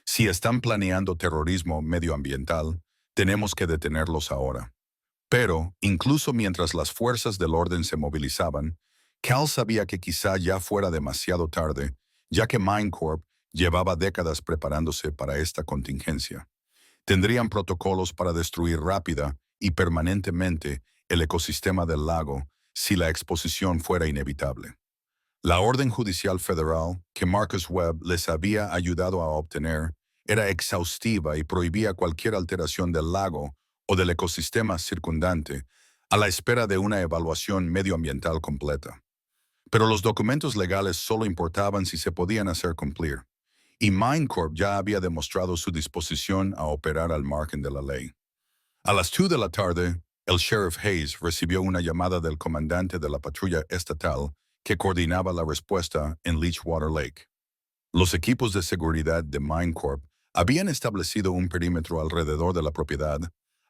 S1: Si están planeando terrorismo medioambiental, tenemos que detenerlos ahora. Pero, incluso mientras las fuerzas del orden se movilizaban, Cal sabía que quizá ya fuera demasiado tarde, ya que MineCorp llevaba décadas preparándose para esta contingencia. Tendrían protocolos para destruir rápida y permanentemente el ecosistema del lago si la exposición fuera inevitable. La orden judicial federal que Marcus Webb les había ayudado a obtener era exhaustiva y prohibía cualquier alteración del lago o del ecosistema circundante a la espera de una evaluación medioambiental completa. Pero los documentos legales solo importaban si se podían hacer cumplir, y MineCorp ya había demostrado su disposición a operar al margen de la ley. A las 2 de la tarde, el Sheriff Hayes recibió una llamada del comandante de la patrulla estatal que coordinaba la respuesta en Leachwater Lake. Los equipos de seguridad de MineCorp habían establecido un perímetro alrededor de la propiedad,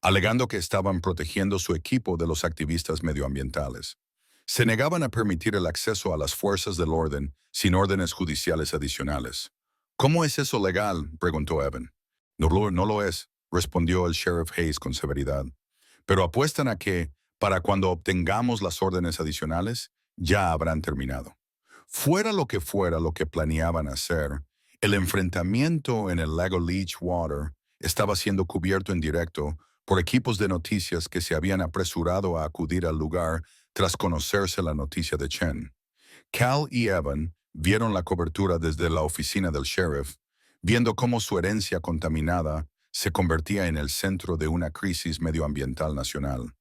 S1: alegando que estaban protegiendo su equipo de los activistas medioambientales. Se negaban a permitir el acceso a las fuerzas del orden sin órdenes judiciales adicionales. ¿Cómo es eso legal?, preguntó Evan. No lo es, respondió el Sheriff Hayes con severidad. Pero apuestan a que, para cuando obtengamos las órdenes adicionales, ya habrán terminado. Fuera lo que planeaban hacer, el enfrentamiento en el lago Leachwater estaba siendo cubierto en directo por equipos de noticias que se habían apresurado a acudir al lugar tras conocerse la noticia de Chen. Cal y Evan vieron la cobertura desde la oficina del sheriff, viendo cómo su herencia contaminada se convertía en el centro de una crisis medioambiental nacional.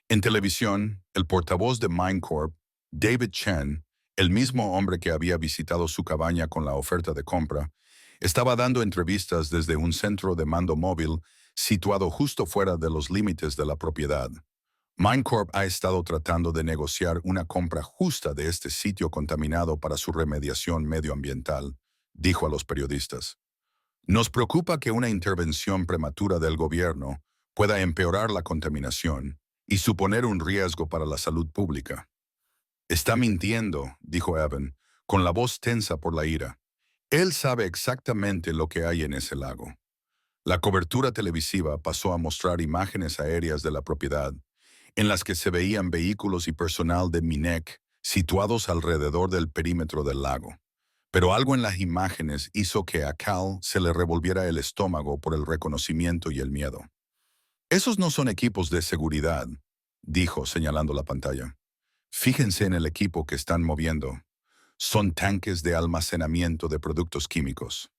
S1: En televisión, el portavoz de MineCorp, David Chen, el mismo hombre que había visitado su cabaña con la oferta de compra, estaba dando entrevistas desde un centro de mando móvil situado justo fuera de los límites de la propiedad. MineCorp ha estado tratando de negociar una compra justa de este sitio contaminado para su remediación medioambiental, dijo a los periodistas. Nos preocupa que una intervención prematura del gobierno pueda empeorar la contaminación y suponer un riesgo para la salud pública. Está mintiendo, dijo Evan, con la voz tensa por la ira. Él sabe exactamente lo que hay en ese lago. La cobertura televisiva pasó a mostrar imágenes aéreas de la propiedad, en las que se veían vehículos y personal de MINEC situados alrededor del perímetro del lago. Pero algo en las imágenes hizo que a Cal se le revolviera el estómago por el reconocimiento y el miedo. Esos no son equipos de seguridad, dijo señalando la pantalla. Fíjense en el equipo que están moviendo. Son tanques de almacenamiento de productos químicos.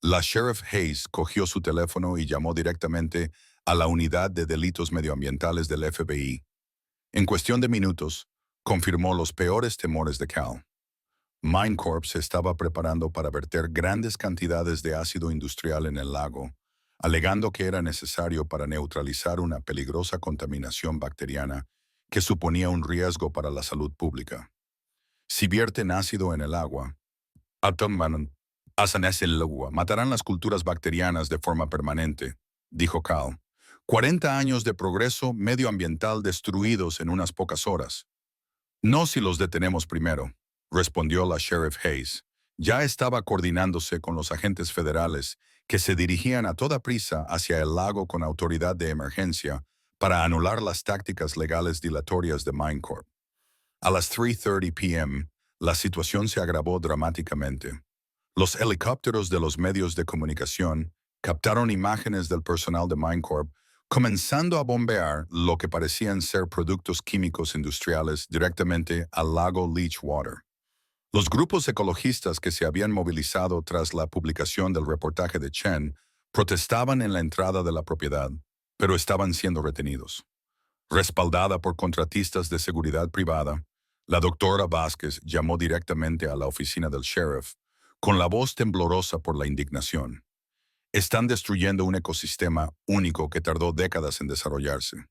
S1: La Sheriff Hayes cogió su teléfono y llamó directamente a la Unidad de Delitos Medioambientales del FBI. En cuestión de minutos, confirmó los peores temores de Cal. MineCorp se estaba preparando para verter grandes cantidades de ácido industrial en el lago, alegando que era necesario para neutralizar una peligrosa contaminación bacteriana que suponía un riesgo para la salud pública. Si vierten ácido en el agua, matarán las culturas bacterianas de forma permanente, dijo Cal. 40 años de progreso medioambiental destruidos en unas pocas horas. No si los detenemos primero, respondió la Sheriff Hayes. Ya estaba coordinándose con los agentes federales que se dirigían a toda prisa hacia el lago con autoridad de emergencia para anular las tácticas legales dilatorias de MineCorp. A las 3:30 p.m., la situación se agravó dramáticamente. Los helicópteros de los medios de comunicación captaron imágenes del personal de MineCorp comenzando a bombear lo que parecían ser productos químicos industriales directamente al lago Leachwater. Los grupos ecologistas que se habían movilizado tras la publicación del reportaje de Chen protestaban en la entrada de la propiedad, pero estaban siendo retenidos. Respaldada por contratistas de seguridad privada, la doctora Vázquez llamó directamente a la oficina del sheriff, con la voz temblorosa por la indignación. Están destruyendo un ecosistema único que tardó décadas en desarrollarse.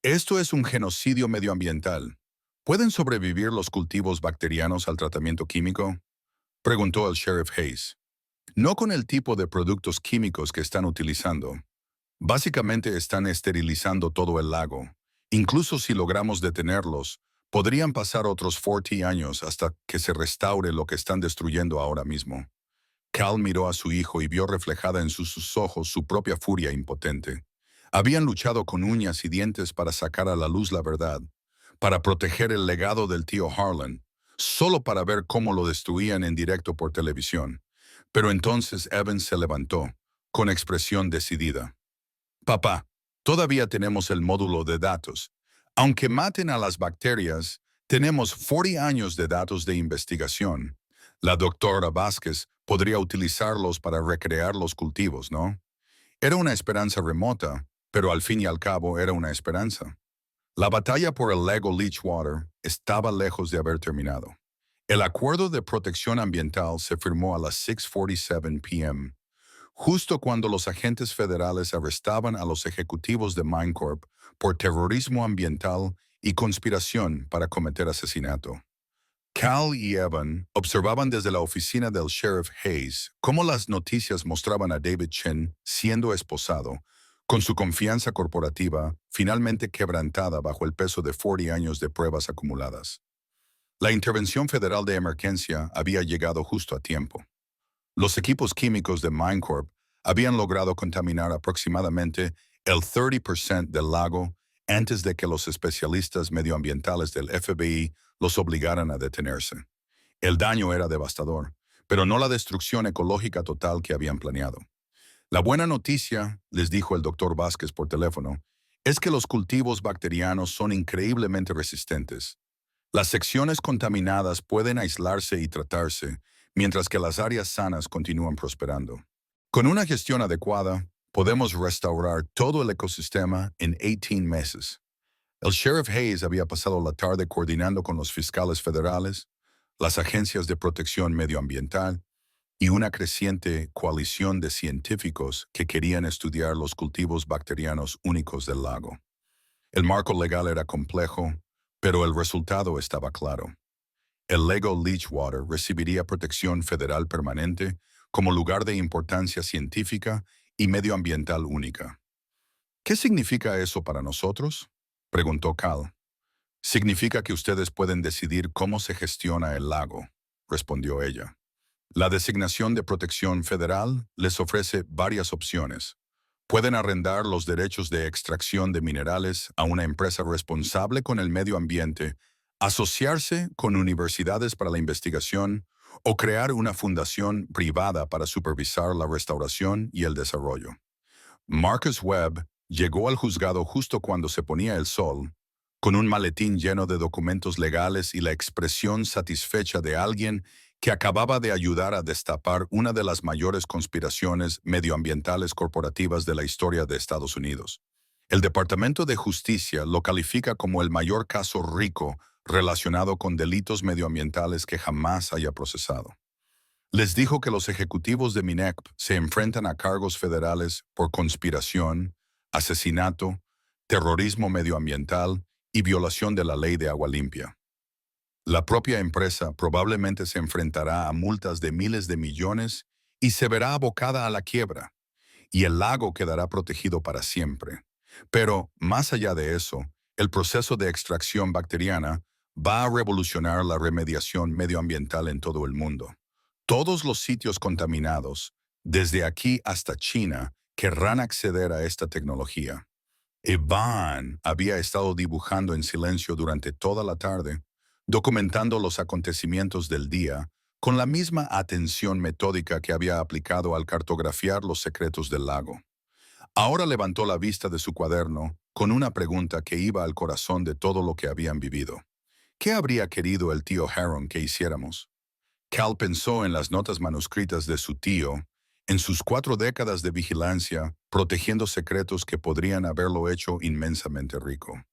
S1: Esto es un genocidio medioambiental. ¿Pueden sobrevivir los cultivos bacterianos al tratamiento químico? Preguntó el sheriff Hayes. No con el tipo de productos químicos que están utilizando. Básicamente están esterilizando todo el lago. Incluso si logramos detenerlos, podrían pasar otros 40 años hasta que se restaure lo que están destruyendo ahora mismo. Cal miró a su hijo y vio reflejada en sus ojos su propia furia impotente. Habían luchado con uñas y dientes para sacar a la luz la verdad, para proteger el legado del tío Harlan, solo para ver cómo lo destruían en directo por televisión. Pero entonces Evans se levantó, con expresión decidida. Papá, todavía tenemos el módulo de datos. Aunque maten a las bacterias, tenemos 40 años de datos de investigación. La doctora Vázquez podría utilizarlos para recrear los cultivos, ¿no? Era una esperanza remota, pero al fin y al cabo era una esperanza. La batalla por el lago Leachwater estaba lejos de haber terminado. El acuerdo de protección ambiental se firmó a las 6:47 p.m., justo cuando los agentes federales arrestaban a los ejecutivos de MineCorp por terrorismo ambiental y conspiración para cometer asesinato. Cal y Evan observaban desde la oficina del sheriff Hayes cómo las noticias mostraban a David Chen siendo esposado, con su confianza corporativa finalmente quebrantada bajo el peso de 40 años de pruebas acumuladas. La intervención federal de emergencia había llegado justo a tiempo. Los equipos químicos de MineCorp habían logrado contaminar aproximadamente el 30% del lago antes de que los especialistas medioambientales del FBI los obligaran a detenerse. El daño era devastador, pero no la destrucción ecológica total que habían planeado. La buena noticia, les dijo el doctor Vázquez por teléfono, es que los cultivos bacterianos son increíblemente resistentes. Las secciones contaminadas pueden aislarse y tratarse, mientras que las áreas sanas continúan prosperando. Con una gestión adecuada, podemos restaurar todo el ecosistema en 18 meses. El sheriff Hayes había pasado la tarde coordinando con los fiscales federales, las agencias de protección medioambiental y una creciente coalición de científicos que querían estudiar los cultivos bacterianos únicos del lago. El marco legal era complejo, pero el resultado estaba claro. El Lago Leachwater recibiría protección federal permanente como lugar de importancia científica y medioambiental única. ¿Qué significa eso para nosotros?, preguntó Cal. Significa que ustedes pueden decidir cómo se gestiona el lago, respondió ella. La designación de protección federal les ofrece varias opciones. Pueden arrendar los derechos de extracción de minerales a una empresa responsable con el medio ambiente, asociarse con universidades para la investigación o crear una fundación privada para supervisar la restauración y el desarrollo. Marcus Webb llegó al juzgado justo cuando se ponía el sol, con un maletín lleno de documentos legales y la expresión satisfecha de alguien que acababa de ayudar a destapar una de las mayores conspiraciones medioambientales corporativas de la historia de Estados Unidos. El Departamento de Justicia lo califica como el mayor caso rico relacionado con delitos medioambientales que jamás haya procesado. Les dijo que los ejecutivos de MINECP se enfrentan a cargos federales por conspiración, asesinato, terrorismo medioambiental y violación de la ley de agua limpia. La propia empresa probablemente se enfrentará a multas de miles de millones y se verá abocada a la quiebra, y el lago quedará protegido para siempre. Pero, más allá de eso, el proceso de extracción bacteriana va a revolucionar la remediación medioambiental en todo el mundo. Todos los sitios contaminados, desde aquí hasta China, querrán acceder a esta tecnología. Evan había estado dibujando en silencio durante toda la tarde, documentando los acontecimientos del día, con la misma atención metódica que había aplicado al cartografiar los secretos del lago. Ahora levantó la vista de su cuaderno con una pregunta que iba al corazón de todo lo que habían vivido. ¿Qué habría querido el tío Heron que hiciéramos? Cal pensó en las notas manuscritas de su tío, en sus 4 décadas de vigilancia, protegiendo secretos que podrían haberlo hecho inmensamente rico.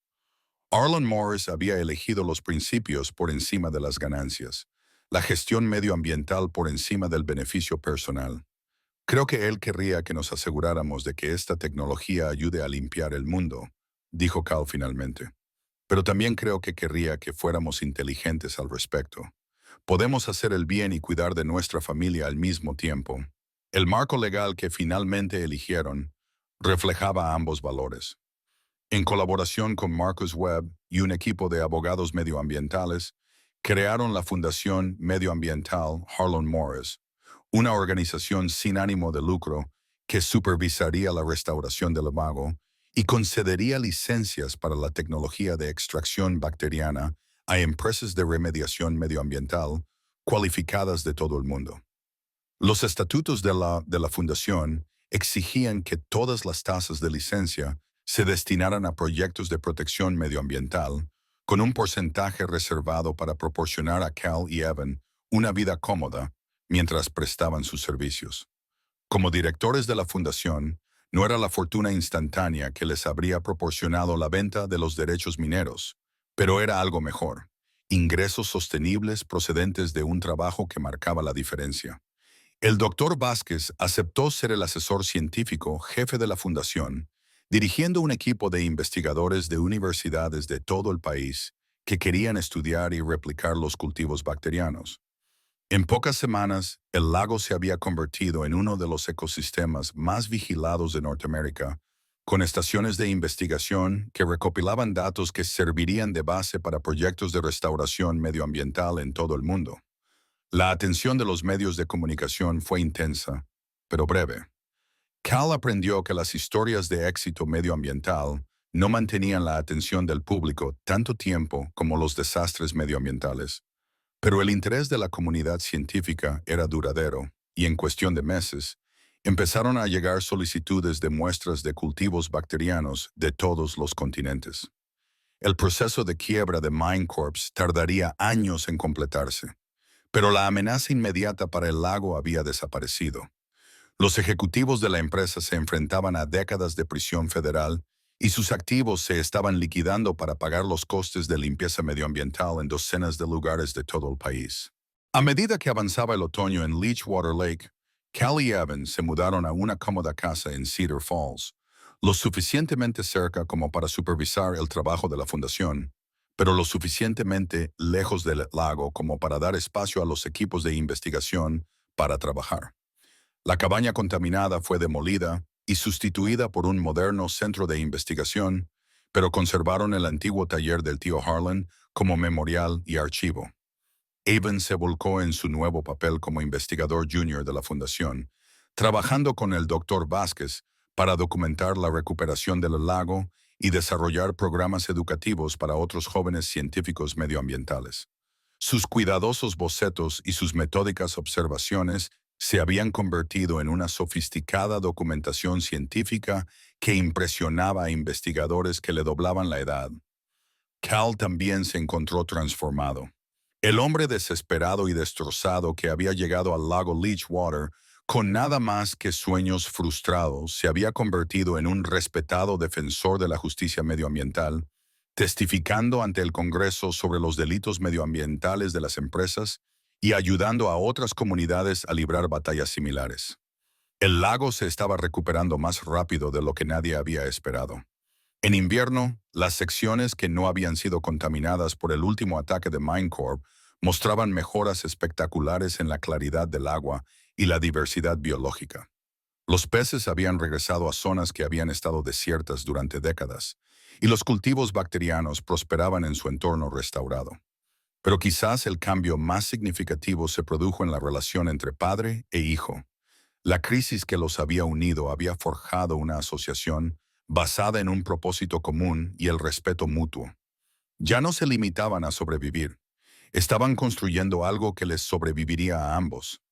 S1: Arlen Morris había elegido los principios por encima de las ganancias, la gestión medioambiental por encima del beneficio personal. Creo que él querría que nos aseguráramos de que esta tecnología ayude a limpiar el mundo, dijo Cal finalmente. Pero también creo que querría que fuéramos inteligentes al respecto. Podemos hacer el bien y cuidar de nuestra familia al mismo tiempo. El marco legal que finalmente eligieron reflejaba ambos valores. En colaboración con Marcus Webb y un equipo de abogados medioambientales, crearon la Fundación Medioambiental Harlan Morris, una organización sin ánimo de lucro que supervisaría la restauración del lago y concedería licencias para la tecnología de extracción bacteriana a empresas de remediación medioambiental cualificadas de todo el mundo. Los estatutos de la fundación exigían que todas las tasas de licencia se destinaran a proyectos de protección medioambiental, con un porcentaje reservado para proporcionar a Cal y Evan una vida cómoda mientras prestaban sus servicios. Como directores de la fundación, no era la fortuna instantánea que les habría proporcionado la venta de los derechos mineros, pero era algo mejor: ingresos sostenibles procedentes de un trabajo que marcaba la diferencia. El doctor Vázquez aceptó ser el asesor científico jefe de la fundación, dirigiendo un equipo de investigadores de universidades de todo el país que querían estudiar y replicar los cultivos bacterianos. En pocas semanas, el lago se había convertido en uno de los ecosistemas más vigilados de Norteamérica, con estaciones de investigación que recopilaban datos que servirían de base para proyectos de restauración medioambiental en todo el mundo. La atención de los medios de comunicación fue intensa, pero breve. Cal aprendió que las historias de éxito medioambiental no mantenían la atención del público tanto tiempo como los desastres medioambientales. Pero el interés de la comunidad científica era duradero, y en cuestión de meses, empezaron a llegar solicitudes de muestras de cultivos bacterianos de todos los continentes. El proceso de quiebra de MineCorp tardaría años en completarse, pero la amenaza inmediata para el lago había desaparecido. Los ejecutivos de la empresa se enfrentaban a décadas de prisión federal y sus activos se estaban liquidando para pagar los costes de limpieza medioambiental en docenas de lugares de todo el país. A medida que avanzaba el otoño en Leachwater Lake, Cal y Evan se mudaron a una cómoda casa en Cedar Falls, lo suficientemente cerca como para supervisar el trabajo de la fundación, pero lo suficientemente lejos del lago como para dar espacio a los equipos de investigación para trabajar. La cabaña contaminada fue demolida y sustituida por un moderno centro de investigación, pero conservaron el antiguo taller del tío Harlan como memorial y archivo. Avon se volcó en su nuevo papel como investigador junior de la fundación, trabajando con el Dr. Vázquez para documentar la recuperación del lago y desarrollar programas educativos para otros jóvenes científicos medioambientales. Sus cuidadosos bocetos y sus metódicas observaciones se habían convertido en una sofisticada documentación científica que impresionaba a investigadores que le doblaban la edad. Cal también se encontró transformado. El hombre desesperado y destrozado que había llegado al lago Leechwater con nada más que sueños frustrados se había convertido en un respetado defensor de la justicia medioambiental, testificando ante el Congreso sobre los delitos medioambientales de las empresas y ayudando a otras comunidades a librar batallas similares. El lago se estaba recuperando más rápido de lo que nadie había esperado. En invierno, las secciones que no habían sido contaminadas por el último ataque de MineCorp mostraban mejoras espectaculares en la claridad del agua y la diversidad biológica. Los peces habían regresado a zonas que habían estado desiertas durante décadas, y los cultivos bacterianos prosperaban en su entorno restaurado. Pero quizás el cambio más significativo se produjo en la relación entre padre e hijo. La crisis que los había unido había forjado una asociación basada en un propósito común y el respeto mutuo. Ya no se limitaban a sobrevivir, estaban construyendo algo que les sobreviviría a ambos.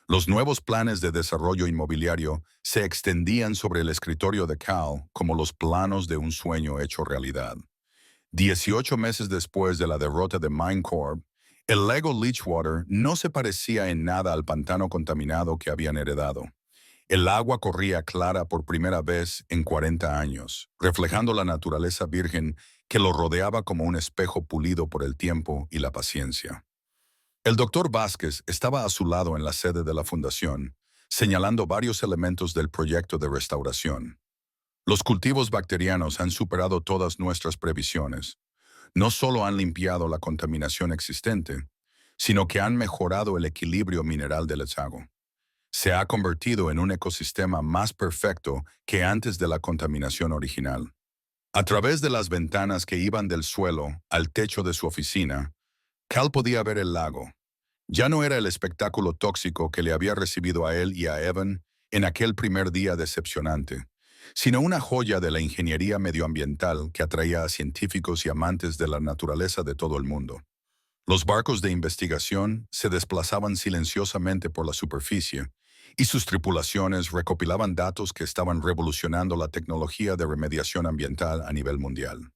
S1: Los nuevos planes de desarrollo inmobiliario se extendían sobre el escritorio de Cal como los planos de un sueño hecho realidad. 18 meses después de la derrota de MineCorp, el lago Leechwater no se parecía en nada al pantano contaminado que habían heredado. El agua corría clara por primera vez en 40 años, reflejando la naturaleza virgen que lo rodeaba como un espejo pulido por el tiempo y la paciencia. El doctor Vázquez estaba a su lado en la sede de la fundación, señalando varios elementos del proyecto de restauración. Los cultivos bacterianos han superado todas nuestras previsiones. No solo han limpiado la contaminación existente, sino que han mejorado el equilibrio mineral del lago. Se ha convertido en un ecosistema más perfecto que antes de la contaminación original. A través de las ventanas que iban del suelo al techo de su oficina, Cal podía ver el lago. Ya no era el espectáculo tóxico que le había recibido a él y a Evan en aquel primer día decepcionante, sino una joya de la ingeniería medioambiental que atraía a científicos y amantes de la naturaleza de todo el mundo. Los barcos de investigación se desplazaban silenciosamente por la superficie y sus tripulaciones recopilaban datos que estaban revolucionando la tecnología de remediación ambiental a nivel mundial.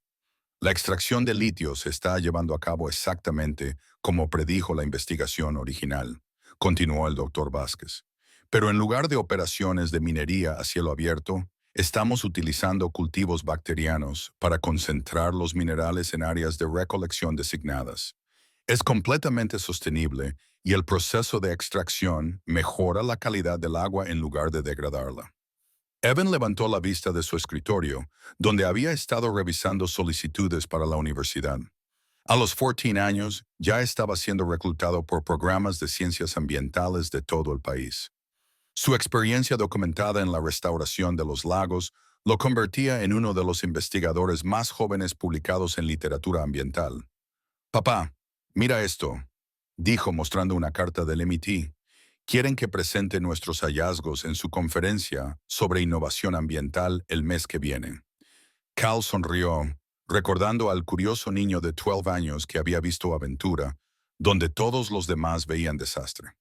S1: La extracción de litio se está llevando a cabo exactamente como predijo la investigación original, continuó el doctor Vázquez. Pero en lugar de operaciones de minería a cielo abierto, estamos utilizando cultivos bacterianos para concentrar los minerales en áreas de recolección designadas. Es completamente sostenible y el proceso de extracción mejora la calidad del agua en lugar de degradarla. Evan levantó la vista de su escritorio, donde había estado revisando solicitudes para la universidad. A los 14 años, ya estaba siendo reclutado por programas de ciencias ambientales de todo el país. Su experiencia documentada en la restauración de los lagos lo convertía en uno de los investigadores más jóvenes publicados en literatura ambiental. «Papá, mira esto», dijo mostrando una carta del MIT. «Quieren que presente nuestros hallazgos en su conferencia sobre innovación ambiental el mes que viene». Cal sonrió, recordando al curioso niño de 12 años que había visto Aventura, donde todos los demás veían desastre.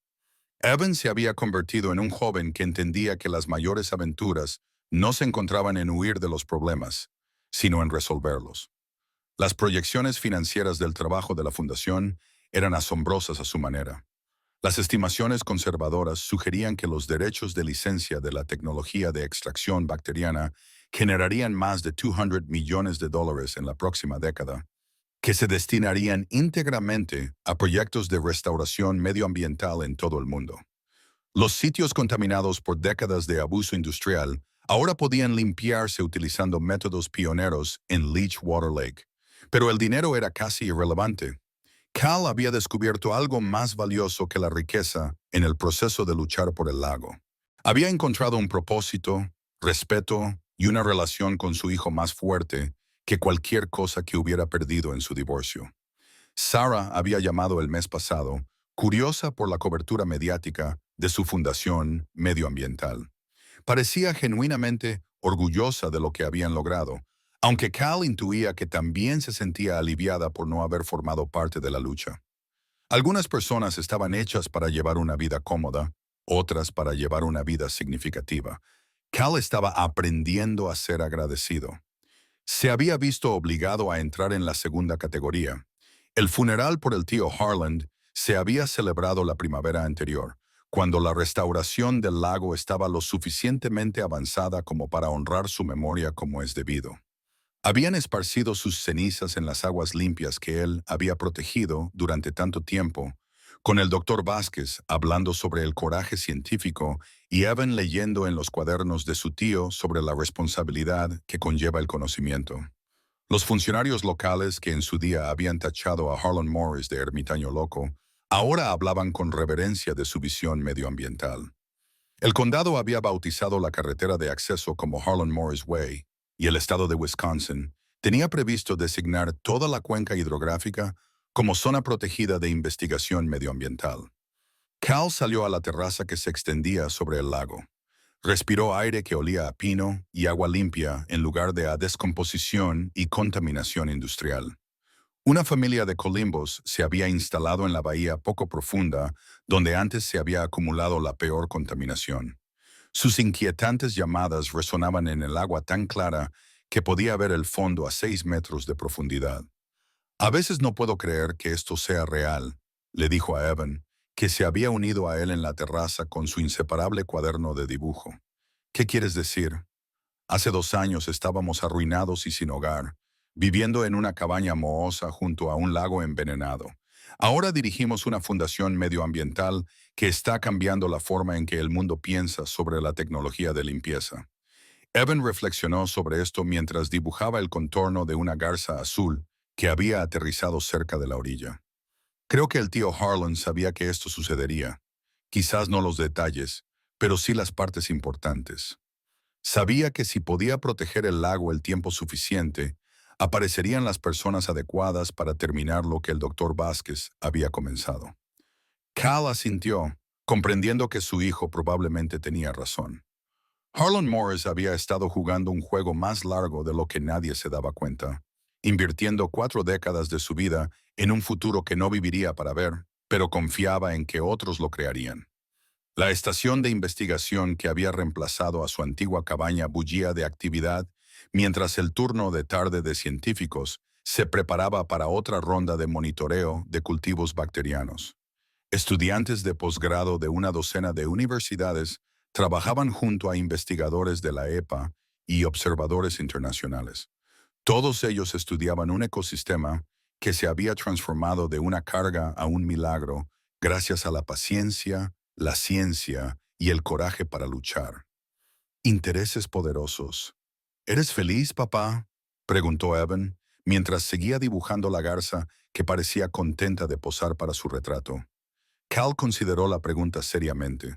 S1: Evan se había convertido en un joven que entendía que las mayores aventuras no se encontraban en huir de los problemas, sino en resolverlos. Las proyecciones financieras del trabajo de la fundación eran asombrosas a su manera. Las estimaciones conservadoras sugerían que los derechos de licencia de la tecnología de extracción bacteriana generarían más de $200 millones en la próxima década, que se destinarían íntegramente a proyectos de restauración medioambiental en todo el mundo. Los sitios contaminados por décadas de abuso industrial Ahora podían limpiarse utilizando métodos pioneros en Leech Water Lake. Pero el dinero era casi irrelevante. Cal había descubierto algo más valioso que la riqueza en el proceso de luchar por el lago. Había encontrado un propósito, respeto y una relación con su hijo más fuerte que cualquier cosa que hubiera perdido en su divorcio. Sarah había llamado el mes pasado, curiosa por la cobertura mediática de su fundación medioambiental. Parecía genuinamente orgullosa de lo que habían logrado, aunque Cal intuía que también se sentía aliviada por no haber formado parte de la lucha. Algunas personas estaban hechas para llevar una vida cómoda, otras para llevar una vida significativa. Cal estaba aprendiendo a ser agradecido. Se había visto obligado a entrar en la segunda categoría. El funeral por el tío Harland se había celebrado la primavera anterior, cuando la restauración del lago estaba lo suficientemente avanzada como para honrar su memoria como es debido. Habían esparcido sus cenizas en las aguas limpias que él había protegido durante tanto tiempo, con el doctor Vázquez hablando sobre el coraje científico y Evan leyendo en los cuadernos de su tío sobre la responsabilidad que conlleva el conocimiento. Los funcionarios locales que en su día habían tachado a Harlan Morris de ermitaño loco, ahora hablaban con reverencia de su visión medioambiental. El condado había bautizado la carretera de acceso como Harlan Morris Way, y el estado de Wisconsin tenía previsto designar toda la cuenca hidrográfica como zona protegida de investigación medioambiental. Cal salió a la terraza que se extendía sobre el lago. Respiró aire que olía a pino y agua limpia en lugar de a descomposición y contaminación industrial. Una familia de colimbos se había instalado en la bahía poco profunda, donde antes se había acumulado la peor contaminación. Sus inquietantes llamadas resonaban en el agua tan clara que podía ver el fondo a 6 metros de profundidad. A veces no puedo creer que esto sea real, le dijo a Evan, que se había unido a él en la terraza con su inseparable cuaderno de dibujo. ¿Qué quieres decir? Hace 2 años estábamos arruinados y sin hogar, viviendo en una cabaña mohosa junto a un lago envenenado. Ahora dirigimos una fundación medioambiental que está cambiando la forma en que el mundo piensa sobre la tecnología de limpieza. Evan reflexionó sobre esto mientras dibujaba el contorno de una garza azul que había aterrizado cerca de la orilla. Creo que el tío Harlan sabía que esto sucedería. Quizás no los detalles, pero sí las partes importantes. Sabía que si podía proteger el lago el tiempo suficiente, aparecerían las personas adecuadas para terminar lo que el doctor Vázquez había comenzado. Cal asintió, comprendiendo que su hijo probablemente tenía razón. Harlan Morris había estado jugando un juego más largo de lo que nadie se daba cuenta, invirtiendo 4 décadas de su vida en un futuro que no viviría para ver, pero confiaba en que otros lo crearían. La estación de investigación que había reemplazado a su antigua cabaña bullía de actividad, mientras el turno de tarde de científicos se preparaba para otra ronda de monitoreo de cultivos bacterianos. Estudiantes de posgrado de una docena de universidades trabajaban junto a investigadores de la EPA y observadores internacionales. Todos ellos estudiaban un ecosistema que se había transformado de una carga a un milagro gracias a la paciencia, la ciencia y el coraje para luchar. Intereses poderosos. ¿Eres feliz, papá?, preguntó Evan, mientras seguía dibujando la garza que parecía contenta de posar para su retrato. Cal consideró la pregunta seriamente.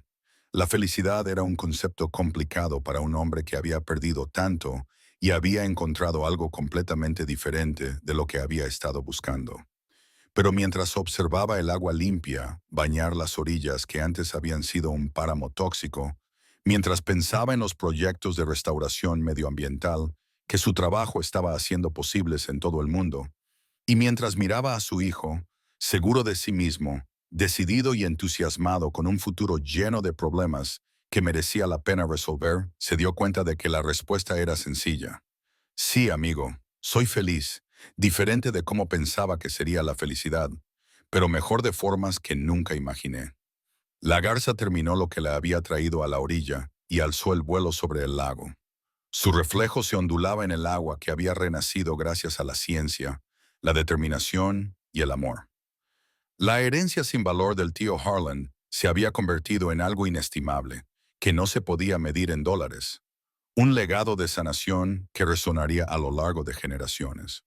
S1: La felicidad era un concepto complicado para un hombre que había perdido tanto y había encontrado algo completamente diferente de lo que había estado buscando. Pero mientras observaba el agua limpia bañar las orillas que antes habían sido un páramo tóxico, mientras pensaba en los proyectos de restauración medioambiental que su trabajo estaba haciendo posibles en todo el mundo, y mientras miraba a su hijo, seguro de sí mismo, decidido y entusiasmado con un futuro lleno de problemas que merecía la pena resolver, se dio cuenta de que la respuesta era sencilla. Sí, amigo, soy feliz, diferente de cómo pensaba que sería la felicidad, pero mejor de formas que nunca imaginé. La garza terminó lo que la había traído a la orilla y alzó el vuelo sobre el lago. Su reflejo se ondulaba en el agua que había renacido gracias a la ciencia, la determinación y el amor. La herencia sin valor del tío Harlan se había convertido en algo inestimable, que no se podía medir en dólares. Un legado de sanación que resonaría a lo largo de generaciones.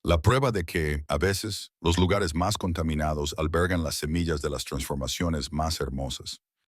S1: La prueba de que, a veces, los lugares más contaminados albergan las semillas de las transformaciones más hermosas.